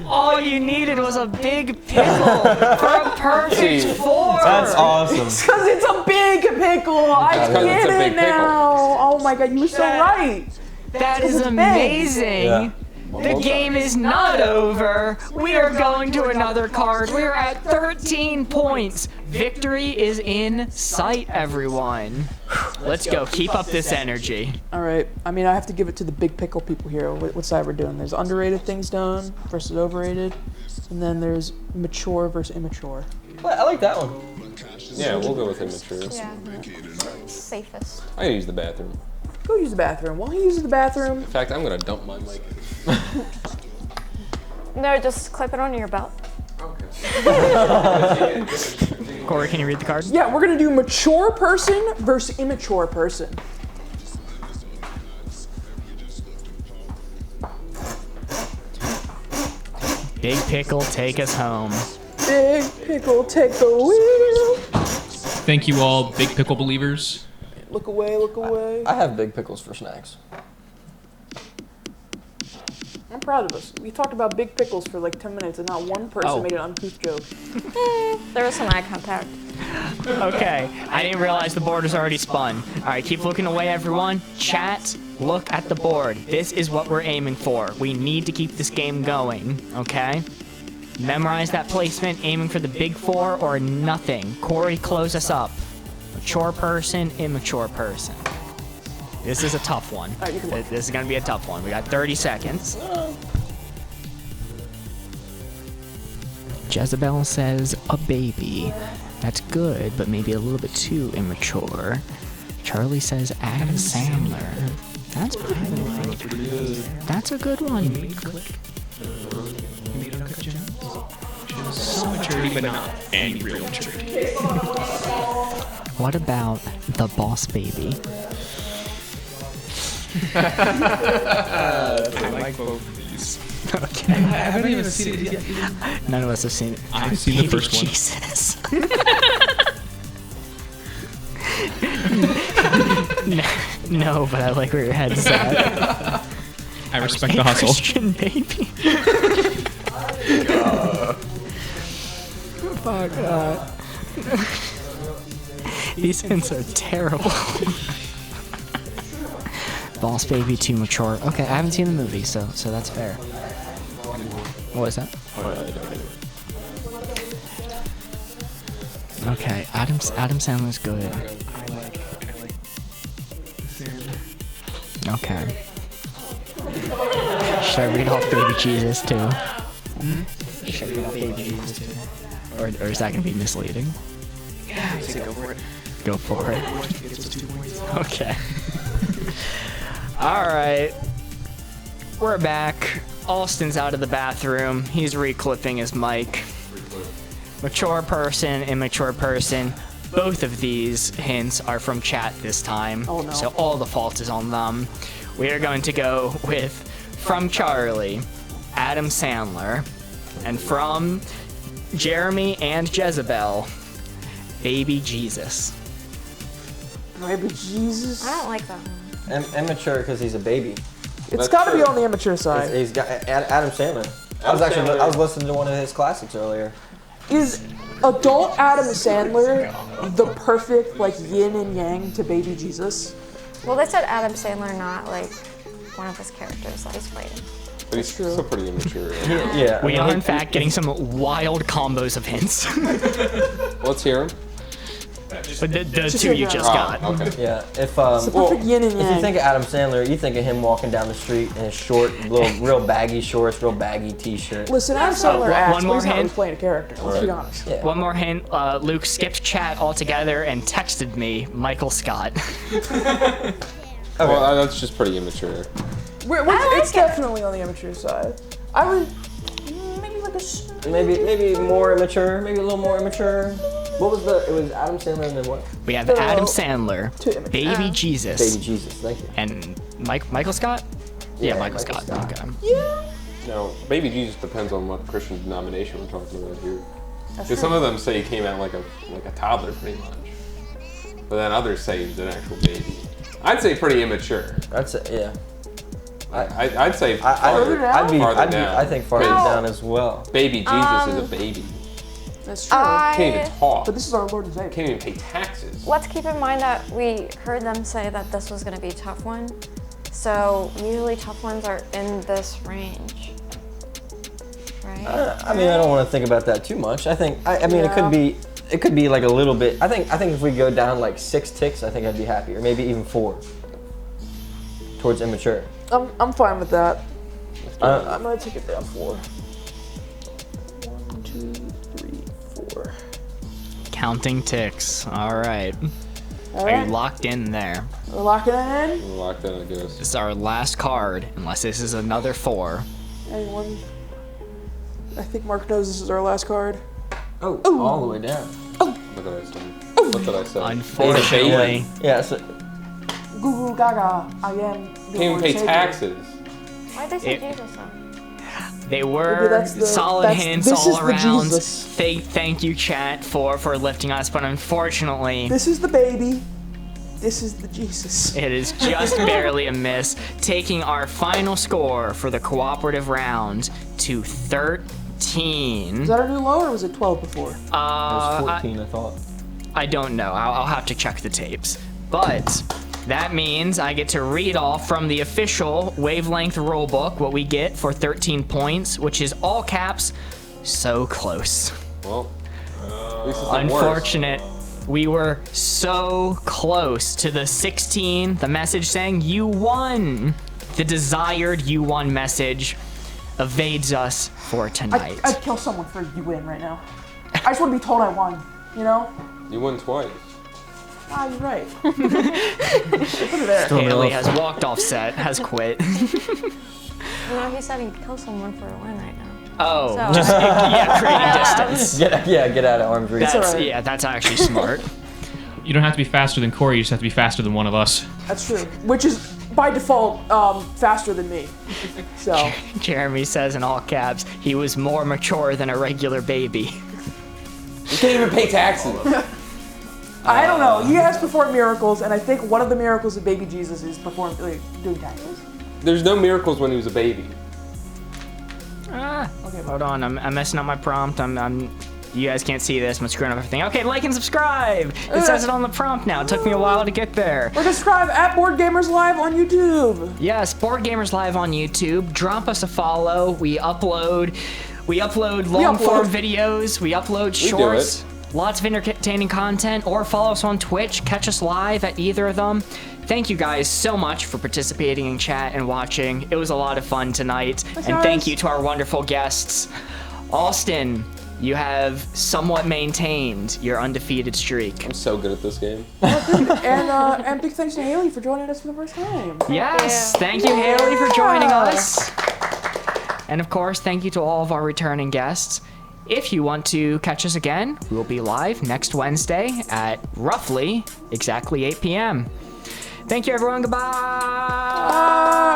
All you needed was a big pickle for a perfect 4. That's awesome. Because it's a big pickle. I because get it's a it big pickle. now. Oh my god, you were so right. That is It's big. amazing. Yeah. The game is not over. We are going to another card. We are at 13 points. Victory is in sight, everyone. Let's go. Keep up this energy. All right. I mean, I have to give it to the big pickle people here. What side we're doing? There's underrated things done versus overrated, and then there's mature versus immature. I like that one. Yeah, we'll go with immature. Yeah. Safest. I gotta use the bathroom. Go use the bathroom. While he uses the bathroom, In fact, I'm gonna dump my mic. No, just clip it onto your belt. Corey, can you read the card? yeah, we're gonna do mature person versus immature person. Big pickle, take us home. Big pickle, take the wheel. Thank you all, big pickle believers. Look away, look away. I have big pickles for snacks. I'm proud of us. We talked about big pickles for like 10 minutes, and not one person Oh. made an uncouth joke. There was some eye contact. Okay, I didn't realize the board was already spun. All right, keep looking away, everyone. Chat, look at the board. This is what we're aiming for. We need to keep this game going, okay? Memorize that placement, aiming for the big 4 or nothing. Corey, close us up. Mature person, immature person. This is a tough one. right, you can look. This is gonna be a tough one. We got 30 seconds. Jezebel says a baby. That's good, but maybe a little bit too immature. Charlie says Adam Sandler. That's pretty good. That's a good one. Some maturity, but not any real maturity. What about the Boss Baby? I like both of these. Okay. I haven't even seen it yet. None of us have seen it. I've seen the Baby first one. Jesus. No, but I like where your head's at. I respect the hustle. Christian baby. Fuck. These hints are terrible. Boss Baby, too mature. Okay, I haven't seen the movie, so that's fair. What is that? Okay, Adam Sandler's good. Okay. Should I read off Baby Jesus too? Should I read off Baby Jesus too? Or is that gonna be misleading? Yeah, go for it. Go for it. Okay. Alright. We're back. Austin's out of the bathroom. He's reclipping his mic. Mature person, immature person. Both of these hints are from chat this time. Oh, no. So all the fault is on them. We are going to go with, from Charlie, Adam Sandler. And from Jeremy and Jezebel, Baby Jesus. Maybe Jesus. I don't like that one. Immature because he's a baby. It's That's got to be true. on the immature side. He's got Adam Sandler. I was listening to one of his classics earlier. Is adult Adam Sandler the perfect like yin and yang to baby Jesus? Well, they said Adam Sandler, not like one of his characters that he's played. But he's still pretty immature. Yeah. We are, in fact, getting some wild combos of hints. Let's hear him. But the two you just got. Okay. Yeah. If It's the perfect yin and if yang. you think of Adam Sandler, you think of him walking down the street in his short, real baggy shorts, real baggy T-shirt. Listen, Adam Sandler one acts, more but he's not really hint. playing a character. Let's be honest. Yeah. One more hint, Luke skipped chat altogether and texted me Michael Scott. Well, that's just pretty immature. It's definitely on the immature side. I would maybe like a Maybe more immature. Maybe a little more immature. What was it was Adam Sandler and then what? We have No, Adam Sandler, too immature. Baby Jesus, Baby Jesus. Thank you. and Michael Scott? Yeah, Michael Scott. Okay. Now, Baby Jesus depends on what Christian denomination we're talking about here. Because some of them say he came out like a toddler, pretty much. But then others say he's an actual baby. I'd say pretty immature. That's it. Yeah. I'd say farther down. I think farther down as well. Baby Jesus is a baby. That's true. Can't even talk. But this is our Lord and Savior. Can't even pay taxes. Let's keep in mind that we heard them say that this was going to be a tough one. So usually tough ones are in this range, right? I mean, I don't want to think about that too much. I think, I mean, it could be like a little bit. I think if we go down like 6 ticks, I think I'd be happy, or maybe even 4 towards immature. I'm fine with that. I'm gonna take it down 4. 1, 2, 3, 4. Counting ticks. All right. Are you locked in there? We're locking it in. We're locked in, I guess. This is our last card, unless this is another 4. Anyone? I think Mark knows this is our last card. Oh, all the way down. What did I say? What did I say? Unfortunately. Yeah. So, Goo goo gaga. I am. Can't even pay taxes. Why'd they say Jesus though? They Maybe were that's the- solid that's- hints this is all the around. Jesus. Thank you, chat, for lifting us, but unfortunately, This is the baby. This is the Jesus. it is just barely a miss, taking our final score for the cooperative round to 13. Is that our new low or was it 12 before? it was 14, I thought. I don't know. I'll have to check the tapes. But that means I get to read off from the official Wavelength rulebook what we get for 13 points, which is all caps, so close. Well, at least it's not worse. Unfortunate. We were so close to the 16, the message saying you won. The desired you won message evades us for tonight. I'd kill someone for you win right now. I just want to be told I won, you know? You won twice. Ah, you're right. Put it there. Haley has walked off set, has quit. No, he said he'd kill someone for a win right now. Oh, So- just creating distance. Get out of arm's reach. That's, alright. yeah, that's actually smart. You don't have to be faster than Corey, you just have to be faster than one of us. That's true. Which is, by default, faster than me. So, Jeremy says in all caps, he was more mature than a regular baby. You can't even pay taxes. I don't know. You guys perform miracles, and I think one of the miracles of baby Jesus is doing taxes. There's no miracles when he was a baby. Okay, hold on, I'm messing up my prompt. You guys can't see this, I'm screwing up everything. Okay, like and subscribe. It says it on the prompt now. It took me a while to get there. Or subscribe at Boardgamers Live on YouTube. Yes, Boardgamers Live on YouTube. Drop us a follow. We upload long form videos. We upload shorts. Lots of entertaining content. Or follow us on Twitch. Catch us live at either of them. Thank you guys so much for participating in chat and watching. It was a lot of fun tonight. Thanks, and guys. thank you to our wonderful guests. Austin, you have somewhat maintained your undefeated streak. I'm so good at this game. And big thanks to Haley for joining us for the first time. Yes, thank you, Haley, for joining us. And of course, thank you to all of our returning guests. If you want to catch us again, we will be live next Wednesday at roughly exactly 8 p.m. Thank you, everyone. Goodbye.